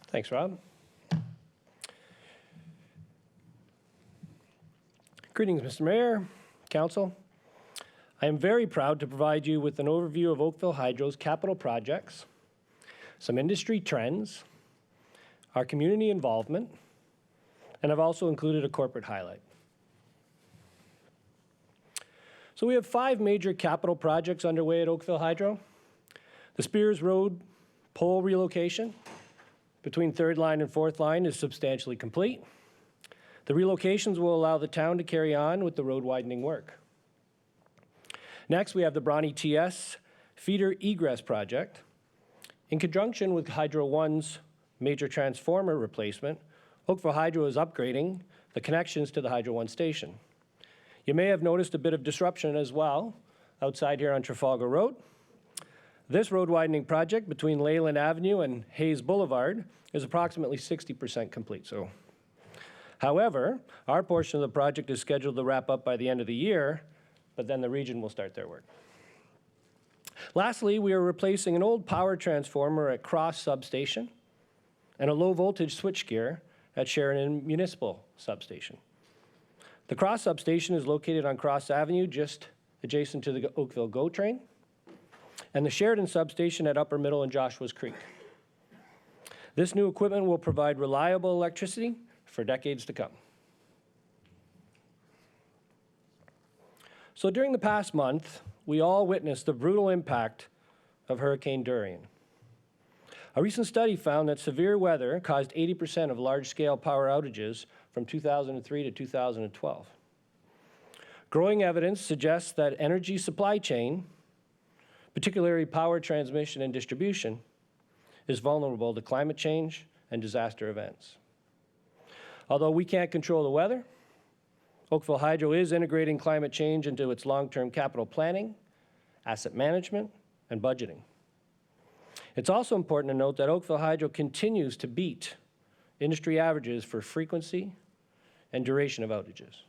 Thanks, Rob. Greetings, Mr. Mayor, Council. I am very proud to provide you with an overview of Oakville Hydro's capital projects, some industry trends, our community involvement, and I've also included a corporate highlight. So we have 5 major capital projects underway at Oakville Hydro. The Spears Road pole relocation between 3rd line and 4th line is substantially complete. The relocations will allow the town to carry on with the road widening work. Next, we have the Bronte TS feeder egress project. In conjunction with Hydro One's major transformer replacement, Oakville Hydro is upgrading the connections to the Hydro One station. You may have noticed a bit of disruption as well outside here on Trafalgar Road. This road widening project between Leyland Avenue and Hayes Boulevard is approximately 60% complete. However, our portion of the project is scheduled to wrap up by the end of the year, but then the region will start their work. Lastly, we are replacing an old power transformer at Cross Substation and a low voltage switchgear at Sheridan Municipal Substation. The Cross Substation is located on Cross Avenue, just adjacent to the Oakville GO train, and the Sheridan Substation at Upper Middle and Joshua's Creek. This new equipment will provide reliable electricity for decades to come. So during the past month, we all witnessed the brutal impact of Hurricane Dorian. A recent study found that severe weather caused 80% of large-scale power outages from 2003 to 2012. Growing evidence suggests that energy supply chain, particularly power transmission and distribution, is vulnerable to climate change and disaster events. Although we can't control the weather, Oakville Hydro is integrating climate change into its long-term capital planning, asset management, and budgeting. It's also important to note that Oakville Hydro continues to beat industry averages for frequency and duration of outages.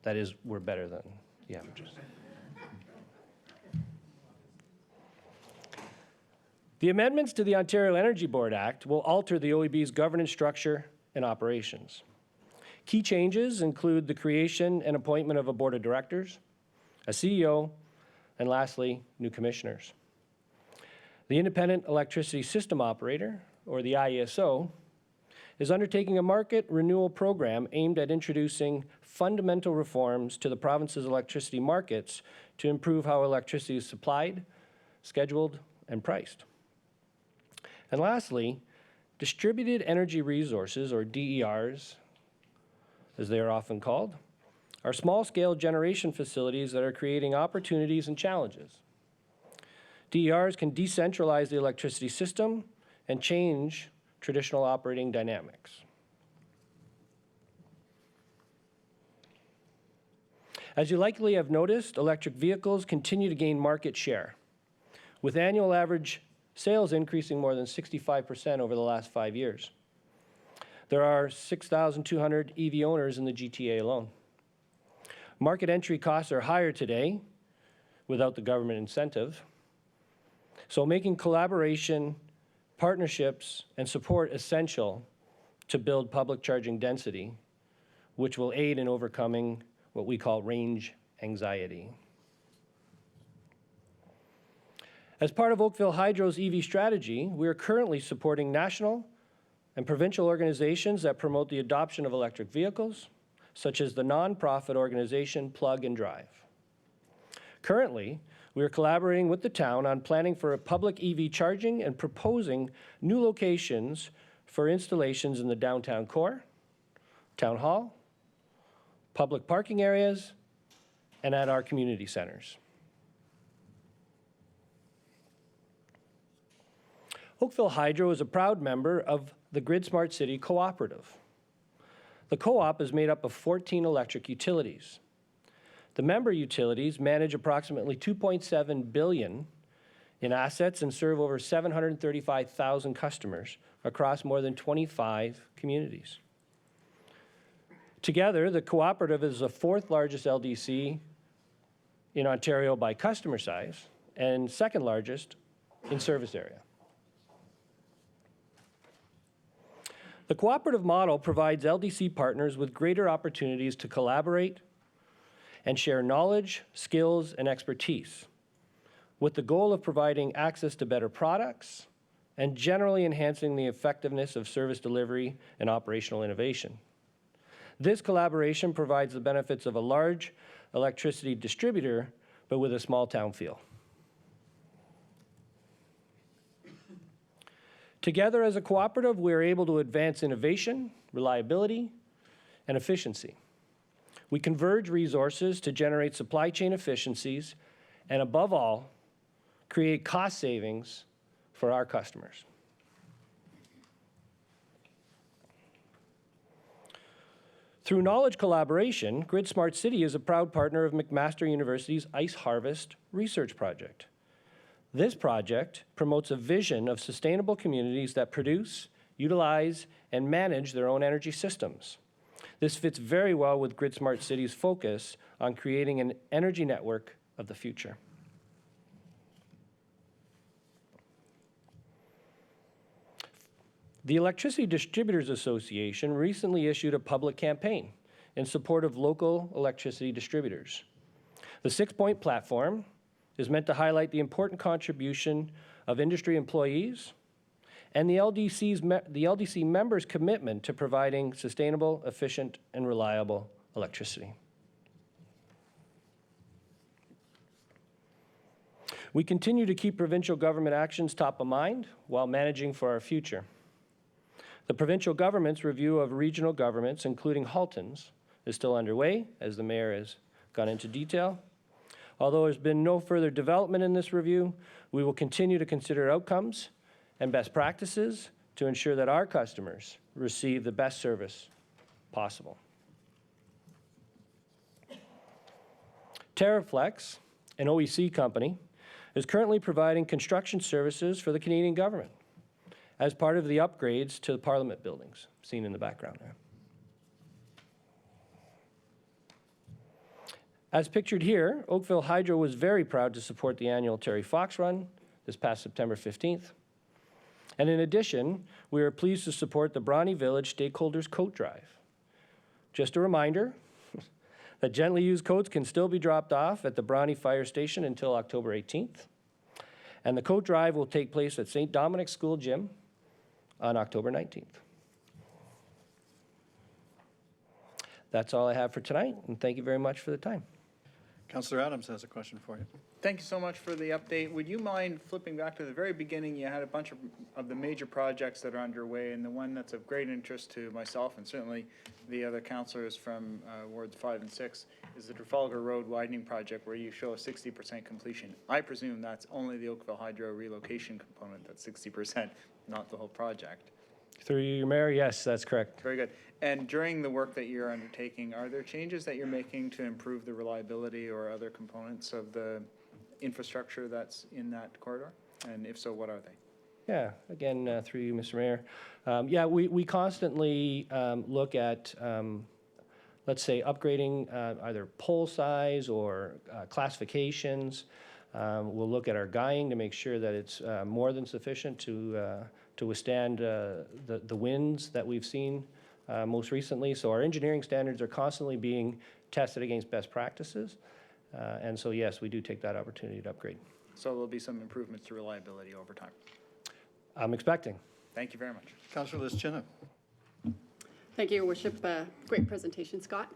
That is, we're better than the averages. The amendments to the Ontario Energy Board Act will alter the OEB's governance structure and operations. Key changes include the creation and appointment of a board of directors, a CEO, and lastly, new commissioners. The Independent Electricity System Operator, or the IESO, is undertaking a market renewal program aimed at introducing fundamental reforms to the province's electricity markets to improve how electricity is supplied, scheduled, and priced. And lastly, distributed energy resources, or DERs, as they are often called, are small-scale generation facilities that are creating opportunities and challenges. DERs can decentralize the electricity system and change traditional operating dynamics. As you likely have noticed, electric vehicles continue to gain market share, with annual average sales increasing more than 65% over the last 5 years. There are 6,200 EV owners in the GTA alone. Market entry costs are higher today without the government incentive. So making collaboration, partnerships, and support essential to build public charging density, which will aid in overcoming what we call range anxiety. As part of Oakville Hydro's EV strategy, we are currently supporting national and provincial organizations that promote the adoption of electric vehicles, such as the nonprofit organization Plug and Drive. Currently, we are collaborating with the town on planning for a public EV charging and proposing new locations for installations in the downtown core, town hall, public parking areas, and at our community centers. Oakville Hydro is a proud member of the Grid Smart City Cooperative. The co-op is made up of 14 electric utilities. The member utilities manage approximately $2.7 billion in assets and serve over 735,000 customers across more than 25 communities. Together, the cooperative is the fourth largest LDC in Ontario by customer size and second largest in service area. The cooperative model provides LDC partners with greater opportunities to collaborate and share knowledge, skills, and expertise, with the goal of providing access to better products and generally enhancing the effectiveness of service delivery and operational innovation. This collaboration provides the benefits of a large electricity distributor, but with a small town feel. Together as a cooperative, we are able to advance innovation, reliability, and efficiency. We converge resources to generate supply chain efficiencies and, above all, create cost savings for our customers. Through knowledge collaboration, Grid Smart City is a proud partner of McMaster University's Ice Harvest Research Project. This project promotes a vision of sustainable communities that produce, utilize, and manage their own energy systems. This fits very well with Grid Smart City's focus on creating an energy network of the future. The Electricity Distributors Association recently issued a public campaign in support of local electricity distributors. The 6-point platform is meant to highlight the important contribution of industry employees and the LDC members' commitment to providing sustainable, efficient, and reliable electricity. We continue to keep provincial government actions top of mind while managing for our future. The provincial government's review of regional governments, including Halton's, is still underway, as the mayor has gone into detail. Although there's been no further development in this review, we will continue to consider outcomes and best practices to ensure that our customers receive the best service possible. TerraFlex, an OEC company, is currently providing construction services for the Canadian government as part of the upgrades to the Parliament buildings, seen in the background there. As pictured here, Oakville Hydro was very proud to support the annual Terry Fox Run this past September 15th. And in addition, we are pleased to support the Bronte Village Stakeholders Coat Drive. Just a reminder that gently used coats can still be dropped off at the Bronte Fire Station until October 18th. And the coat drive will take place at St. Dominic's School Gym on October 19th. That's all I have for tonight, and thank you very much for the time. Councillor Adams has a question for you. Thank you so much for the update. Would you mind flipping back to the very beginning? You had a bunch of the major projects that are underway, and the one that's of great interest to myself and certainly the other councillors from wards 5 and 6 is the Trafalgar Road widening project, where you show a 60% completion. I presume that's only the Oakville Hydro relocation component, that's 60%, not the whole project. Through you, Mayor, yes, that's correct. Very good. And during the work that you're undertaking, are there changes that you're making to improve the reliability or other components of the infrastructure that's in that corridor? And if so, what are they? Yeah, again, through you, Mr. Mayor. Yeah, we constantly look at, let's say, upgrading either pole size or classifications. We'll look at our guying to make sure that it's more than sufficient to withstand the winds that we've seen most recently. So our engineering standards are constantly being tested against best practices. And so, yes, we do take that opportunity to upgrade. So there'll be some improvements to reliability over time. I'm expecting. Thank you very much. Councillor Liszczyna. Thank you, Your Worship. Great presentation, Scott.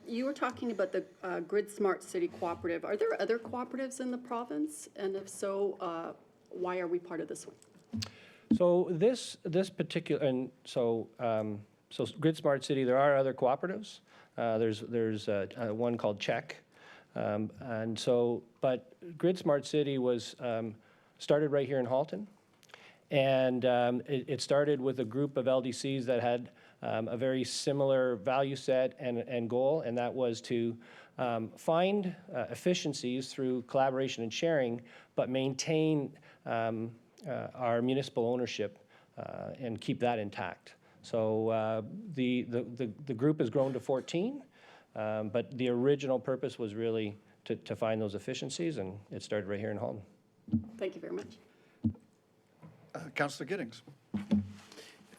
You were talking about the Grid Smart City Cooperative. Are there other cooperatives in the province? And if so, why are we part of this one? So this particular, and so Grid Smart City, there are other cooperatives. There's one called Check. And so, but Grid Smart City was started right here in Halton. And it started with a group of LDCs that had a very similar value set and goal, and that was to find efficiencies through collaboration and sharing, but maintain our municipal ownership and keep that intact. So the group has grown to 14, but the original purpose was really to find those efficiencies, and it started right here in Halton. Thank you very much. Councillor Giddings.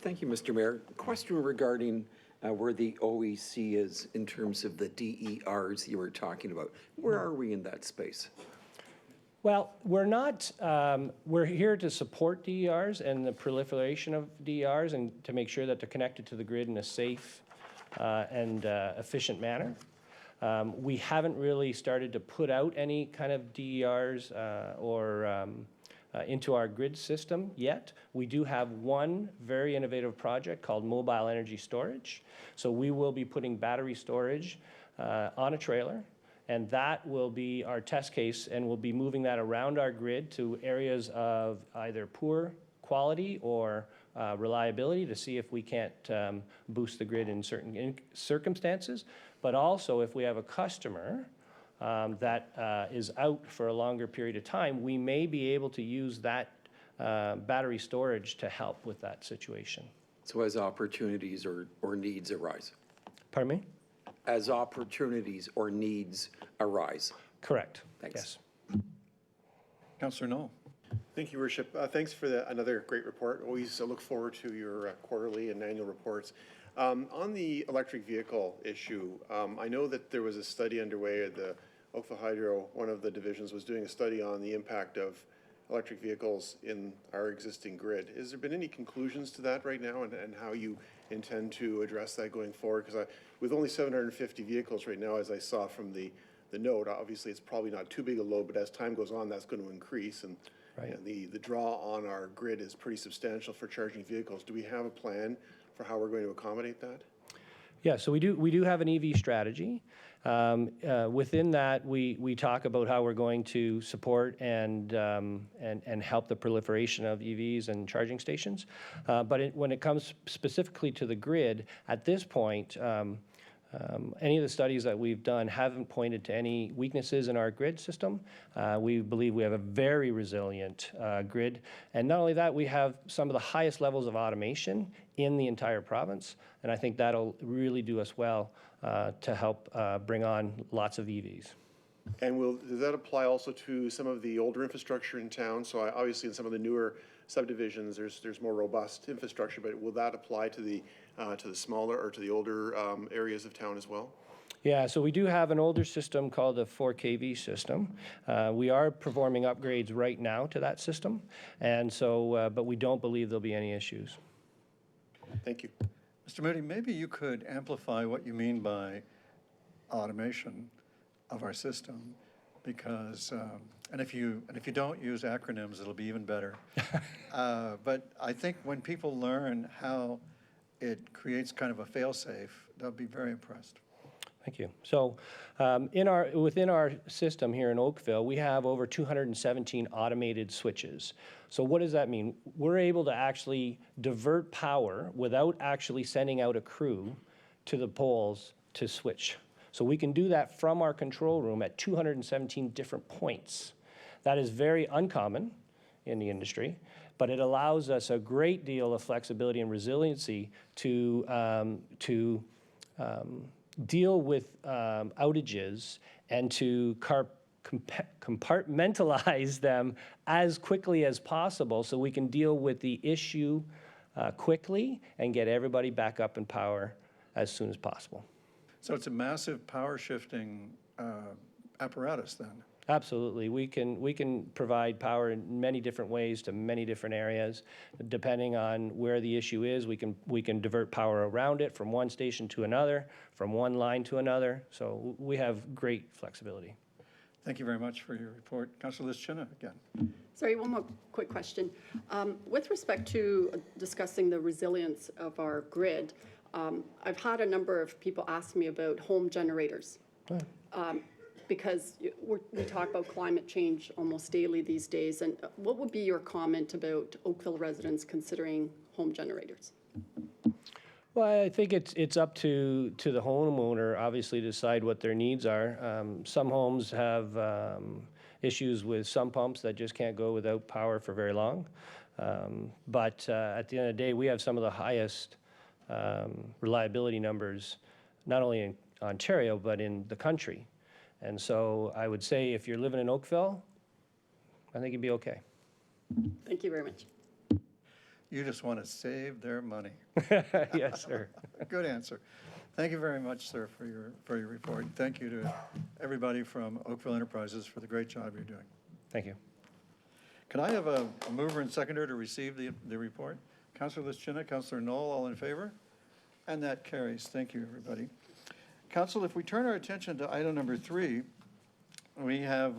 Thank you, Mr. Mayor. Question regarding where the OEC is in terms of the DERs you were talking about. Where are we in that space? Well, we're not, we're here to support DERs and the proliferation of DERs and to make sure that they're connected to the grid in a safe and efficient manner. We haven't really started to put out any kind of DERs or into our grid system yet. We do have one very innovative project called mobile energy storage. So we will be putting battery storage on a trailer, and that will be our test case, and we'll be moving that around our grid to areas of either poor quality or reliability to see if we can't boost the grid in certain circumstances. But also, if we have a customer that is out for a longer period of time, we may be able to use that battery storage to help with that situation. So as opportunities or needs arise? Pardon me? As opportunities or needs arise? Correct. Thanks. Yes. Councillor Knoll. Thank you, Worship. Thanks for another great report. Always look forward to your quarterly and annual reports. On the electric vehicle issue, I know that there was a study underway at the Oakville Hydro. One of the divisions was doing a study on the impact of electric vehicles in our existing grid. Has there been any conclusions to that right now, and how you intend to address that going forward? Because with only 750 vehicles right now, as I saw from the note, obviously it's probably not too big a load, but as time goes on, that's going to increase, and Right. the draw on our grid is pretty substantial for charging vehicles. Do we have a plan for how we're going to accommodate that? Yeah, so we do have an EV strategy. Within that, we talk about how we're going to support and help the proliferation of EVs and charging stations. But when it comes specifically to the grid, at this point, any of the studies that we've done haven't pointed to any weaknesses in our grid system. We believe we have a very resilient grid. And not only that, we have some of the highest levels of automation in the entire province. And I think that'll really do us well to help bring on lots of EVs. And does that apply also to some of the older infrastructure in town? So obviously in some of the newer subdivisions, there's more robust infrastructure, but will that apply to the smaller or to the older areas of town as well? Yeah, so we do have an older system called the 4 kV system. We are performing upgrades right now to that system, and so, but we don't believe there'll be any issues. Thank you. Mr. Moody, maybe you could amplify what you mean by automation of our system, because, and if you don't use acronyms, it'll be even better. But I think when people learn how it creates kind of a fail-safe, they'll be very impressed. Thank you. So within our system here in Oakville, we have over 217 automated switches. So what does that mean? We're able to actually divert power without actually sending out a crew to the poles to switch. So we can do that from our control room at 217 different points. That is very uncommon in the industry, but it allows us a great deal of flexibility and resiliency to deal with outages and to compartmentalize them as quickly as possible so we can deal with the issue quickly and get everybody back up in power as soon as possible. So it's a massive power shifting apparatus then? Absolutely. We can provide power in many different ways to many different areas. Depending on where the issue is, we can divert power around it from one station to another, from one line to another. So we have great flexibility. Thank you very much for your report. Councillor Lischina again. Sorry, one more quick question. With respect to discussing the resilience of our grid, I've had a number of people ask me about home generators. Because we talk about climate change almost daily these days. And what would be your comment about Oakville residents considering home generators? Well, I think it's up to the homeowner, obviously, to decide what their needs are. Some homes have issues with some pumps that just can't go without power for very long. But at the end of the day, we have some of the highest reliability numbers, not only in Ontario, but in the country. And so I would say if you're living in Oakville, I think you'd be okay. Thank you very much. You just want to save their money. Yes, sir. Good answer. Thank you very much, sir, for your report. Thank you to everybody from Oakville Enterprises for the great job you're doing. Thank you. Can I have a mover and seconder to receive the report? Councillor Lischina, Councillor Knoll, all in favor? And that carries. Thank you, everybody. Council, if we turn our attention to item number 3, we have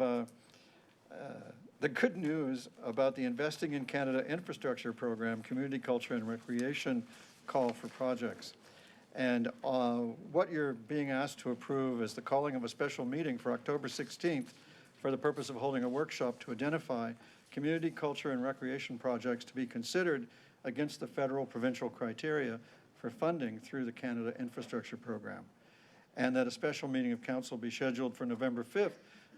the good news about the Investing in Canada Infrastructure Program, Community Culture and Recreation Call for Projects. And what you're being asked to approve is the calling of a special meeting for October 16th for the purpose of holding a workshop to identify community culture and recreation projects to be considered against the federal provincial criteria for funding through the Canada Infrastructure Program. And that a special meeting of council be scheduled for November 5th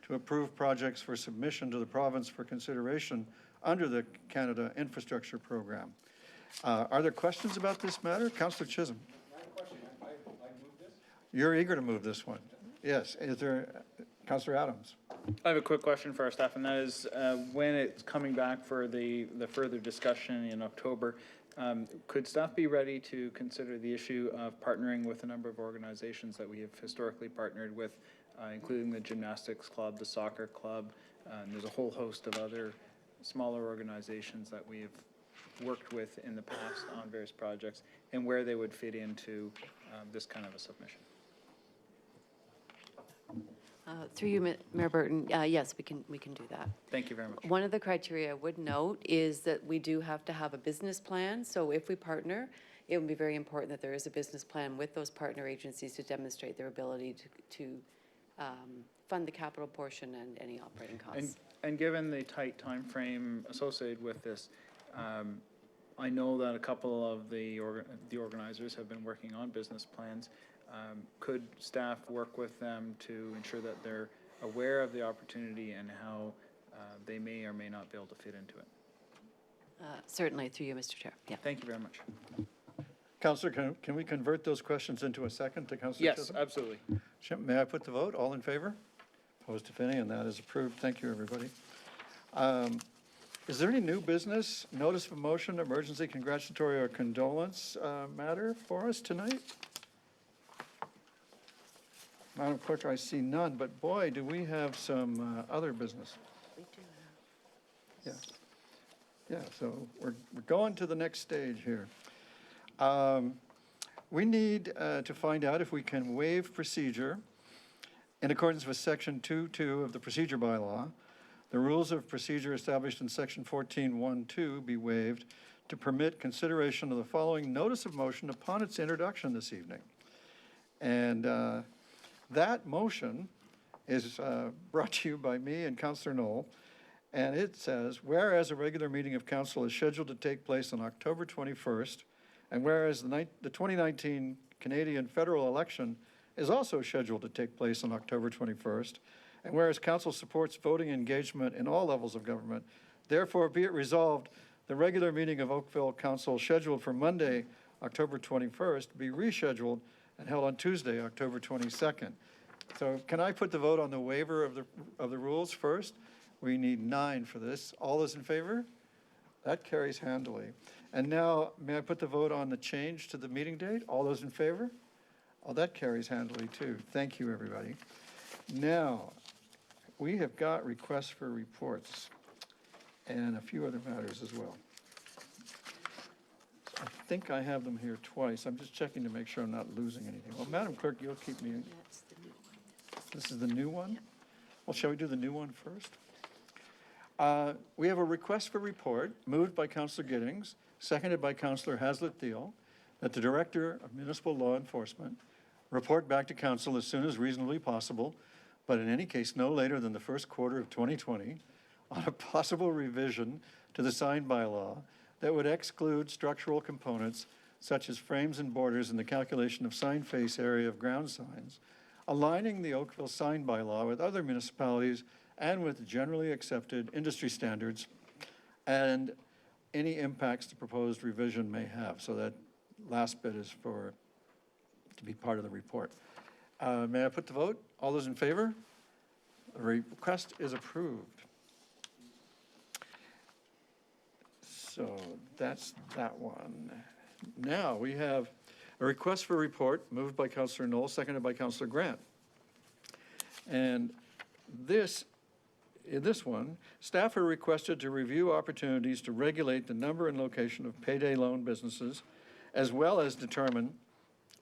to approve projects for submission to the province for consideration under the Canada Infrastructure Program. Are there questions about this matter? Councillor Chisholm. I have a question. I move this? You're eager to move this one. Yes. Is there, Councillor Adams? I have a quick question for our staff, and that is when it's coming back for the further discussion in October, could staff be ready to consider the issue of partnering with a number of organizations that we have historically partnered with, including the gymnastics club, the soccer club, and there's a whole host of other smaller organizations that we have worked with in the past on various projects, and where they would fit into this kind of a submission? Through you, Mayor Burton, yes, we can do that. Thank you very much. One of the criteria I would note is that we do have to have a business plan. So if we partner, it would be very important that there is a business plan with those partner agencies to demonstrate their ability to fund the capital portion and any operating costs. And given the tight time frame associated with this, I know that a couple of the organizers have been working on business plans. Could staff work with them to ensure that they're aware of the opportunity and how they may or may not be able to fit into it? Certainly, through you, Mr. Chair. Yeah. Thank you very much. Councillor, can we convert those questions into a second to Councillor Yes, Chisholm? absolutely. May I put the vote? All in favor? Opposed, if any, and that is approved. Thank you, everybody. Is there any new business, notice of motion, emergency congratulatory or condolence matter for us tonight? Madam Clerk, I see none, but boy, do we have some other business. We do Yeah. Yeah, so we're going to the next stage here. We need to find out if we can waive procedure in accordance with Section 2.2 of the Procedure Bylaw. The rules of procedure established in Section 14.1.2 be waived to permit consideration of the following notice of motion upon its introduction this evening. And that motion is brought to you by me and Councillor Knoll, and it says, whereas a regular meeting of council is scheduled to take place on October 21st, and whereas the 2019 Canadian federal election is also scheduled to take place on October 21st, and whereas council supports voting engagement in all levels of government, therefore be it resolved the regular meeting of Oakville Council scheduled for Monday, October 21st, be rescheduled and held on Tuesday, October 22nd. So can I put the vote on the waiver of the rules first? We need 9 for this. All those in favor? That carries handily. And now, may I put the vote on the change to the meeting date? All those in favor? Oh, that carries handily too. Thank you, everybody. Now, we have got requests for reports and a few other matters as well. I think I have them here twice. I'm just checking to make sure I'm not losing anything. Well, Madam Clerk, you'll keep me. That's the new one. This is the new one? Well, shall we do the new one first? We have a request for report moved by Councillor Giddings, seconded by Councillor Haslett-Thiel, that the Director of Municipal Law Enforcement report back to Council as soon as reasonably possible, but in any case no later than the first quarter of 2020, on a possible revision to the sign bylaw that would exclude structural components such as frames and borders in the calculation of sign face area of ground signs, aligning the Oakville sign bylaw with other municipalities and with generally accepted industry standards, and any impacts the proposed revision may have. So that last bit is to be part of the report. May I put the vote? All those in favor? The request is approved. So that's that one. Now we have a request for report moved by Councillor Knoll, seconded by Councillor Grant. And in this one, staff are requested to review opportunities to regulate the number and location of payday loan businesses, as well as determine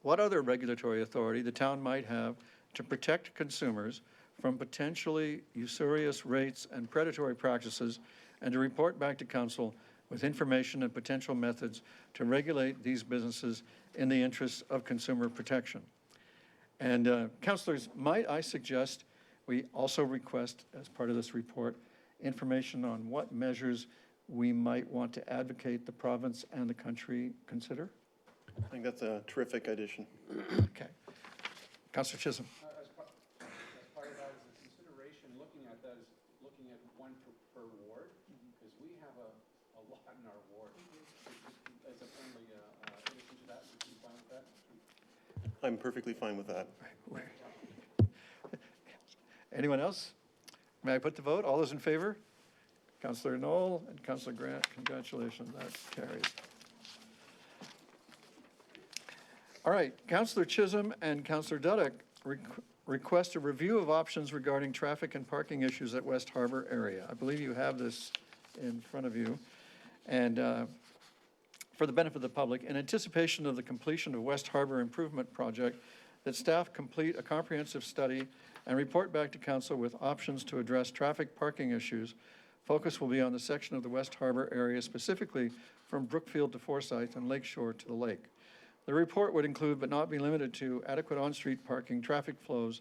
what other regulatory authority the town might have to protect consumers from potentially usurious rates and predatory practices, and to report back to council with information and potential methods to regulate these businesses in the interests of consumer protection. And councillors, might I suggest we also request, as part of this report, information on what measures we might want to advocate the province and the country consider? I think that's a terrific addition. Okay. Councillor Chisholm. As part of that is a consideration, looking at that is looking at one per ward, because we have a lot in our ward. As a friendly addition to that, would you be fine with that? I'm perfectly fine with that. Anyone else? May I put the vote? All those in favor? Councillor Knoll and Councillor Grant, congratulations, that carries. All right, Councillor Chisholm and Councillor Dudek request a review of options regarding traffic and parking issues at West Harbour area. I believe you have this in front of you. And for the benefit of the public, in anticipation of the completion of West Harbour Improvement Project, that staff complete a comprehensive study and report back to council with options to address traffic parking issues. Focus will be on the section of the West Harbour area, specifically from Brookfield to Forsyth and Lakeshore to the lake. The report would include, but not be limited to, adequate on-street parking, traffic flows,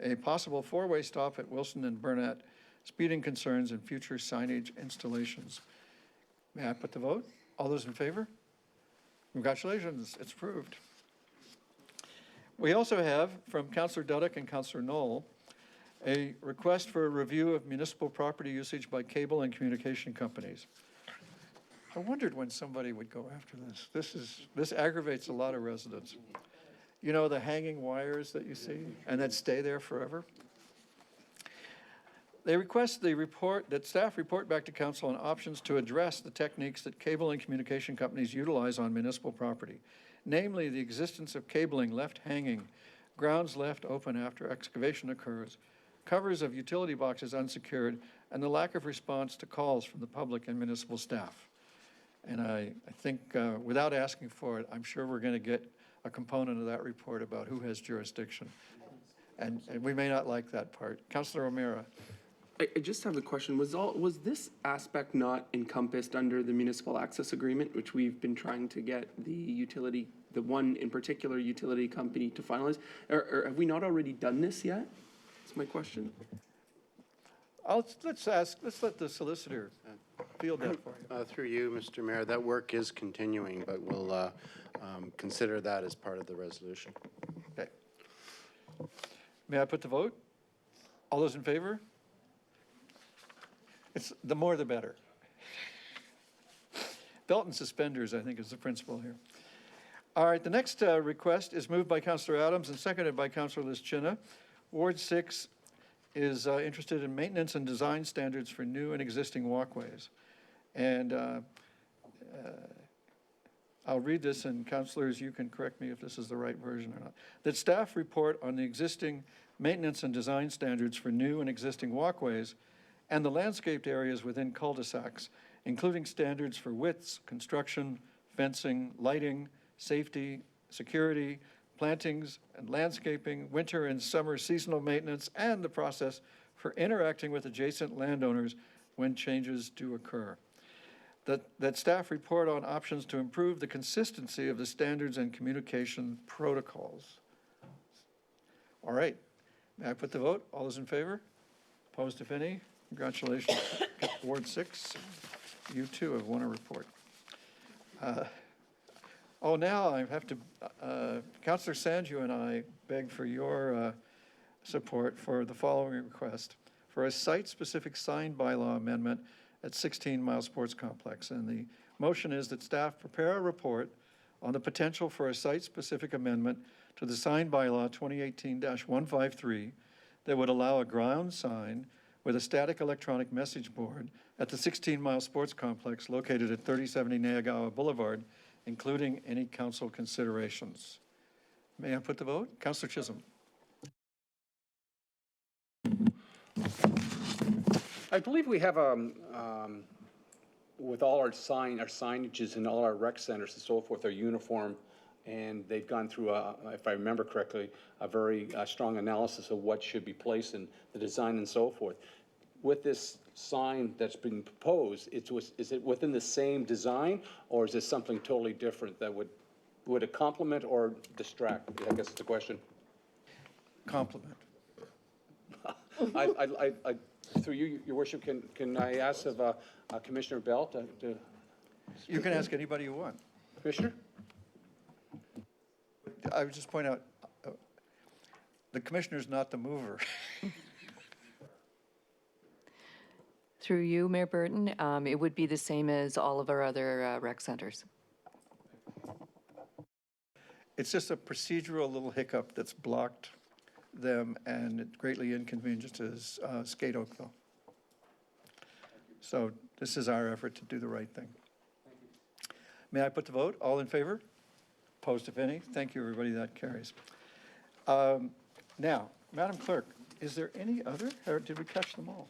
a possible four-way stop at Wilson and Burnett, speeding concerns, and future signage installations. May I put the vote? All those in favor? Congratulations, it's approved. We also have, from Councillor Dudek and Councillor Knoll, a request for a review of municipal property usage by cable and communication companies. I wondered when somebody would go after this. This aggravates a lot of residents. You know, the hanging wires that you see and that stay there forever? They request that staff report back to council on options to address the techniques that cable and communication companies utilize on municipal property, namely the existence of cabling left hanging, grounds left open after excavation occurs, covers of utility boxes unsecured, and the lack of response to calls from the public and municipal staff. And I think without asking for it, I'm sure we're going to get a component of that report about who has jurisdiction. And we may not like that part. Councillor O'Meara. I just have a question. Was this aspect not encompassed under the municipal access agreement, which we've been trying to get the one in particular utility company to finalize? Or have we not already done this yet? That's my question. Let's let the solicitor field that for you. Through you, Mr. Mayor, that work is continuing, but we'll consider that as part of the resolution. Okay. May I put the vote? All those in favor? It's the more the better. belt and suspenders, I think, is the principle here. All right, the next request is moved by Councillor Adams and seconded by Councillor Lischina. Ward 6 is interested in maintenance and design standards for new and existing walkways. And I'll read this, and councillors, you can correct me if this is the right version or not. That staff report on the existing maintenance and design standards for new and existing walkways and the landscaped areas within cul-de-sacs, including standards for widths, construction, fencing, lighting, safety, security, plantings and landscaping, winter and summer seasonal maintenance, and the process for interacting with adjacent landowners when changes do occur. That staff report on options to improve the consistency of the standards and communication protocols. All right, may I put the vote? All those in favor? Opposed, if any? Congratulations, Ward 6. You too have won a report. Now I have to, Councillor Sanju and I beg for your support for the following request for a site-specific sign bylaw amendment at 16 Mile Sports Complex. And the motion is that staff prepare a report on the potential for a site-specific amendment to the sign bylaw 2018-153 that would allow a ground sign with a static electronic message board at the 16 Mile Sports Complex located at 3070 Nayagawa Boulevard, including any council considerations. May I put the vote? Councillor Chisholm. I believe we have, with all our signages and all our rec centers and so forth are uniform, and they've gone through, if I remember correctly, a very strong analysis of what should be placed in the design and so forth. With this sign that's being proposed, is it within the same design, or is this something totally different that would it complement or distract? I guess it's the question. Compliment. Through you, Your Worship, can I ask of Commissioner Bell to? You can ask anybody you want. Commissioner? I would just point out, the commissioner's not the mover. Through you, Mayor Burton, it would be the same as all of our other rec centers. It's just a procedural little hiccup that's blocked them, and it greatly inconveniences Skate Oakville. So this is our effort to do the right thing. May I put the vote? All in favor? Opposed, if any? Thank you, everybody. That carries. Now, Madam Clerk, is there any other, or did we catch them all?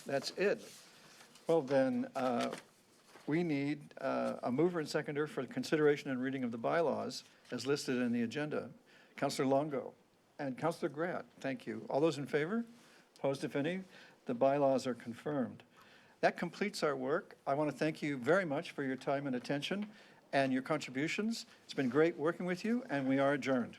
That's it. Well, then, we need a mover and seconder for the consideration and reading of the bylaws as listed in the agenda. Councillor Longo and Councillor Grant, thank you. All those in favor? Opposed, if any? The bylaws are confirmed. That completes our work. I want to thank you very much for your time and attention and your contributions. It's been great working with you, and we are adjourned.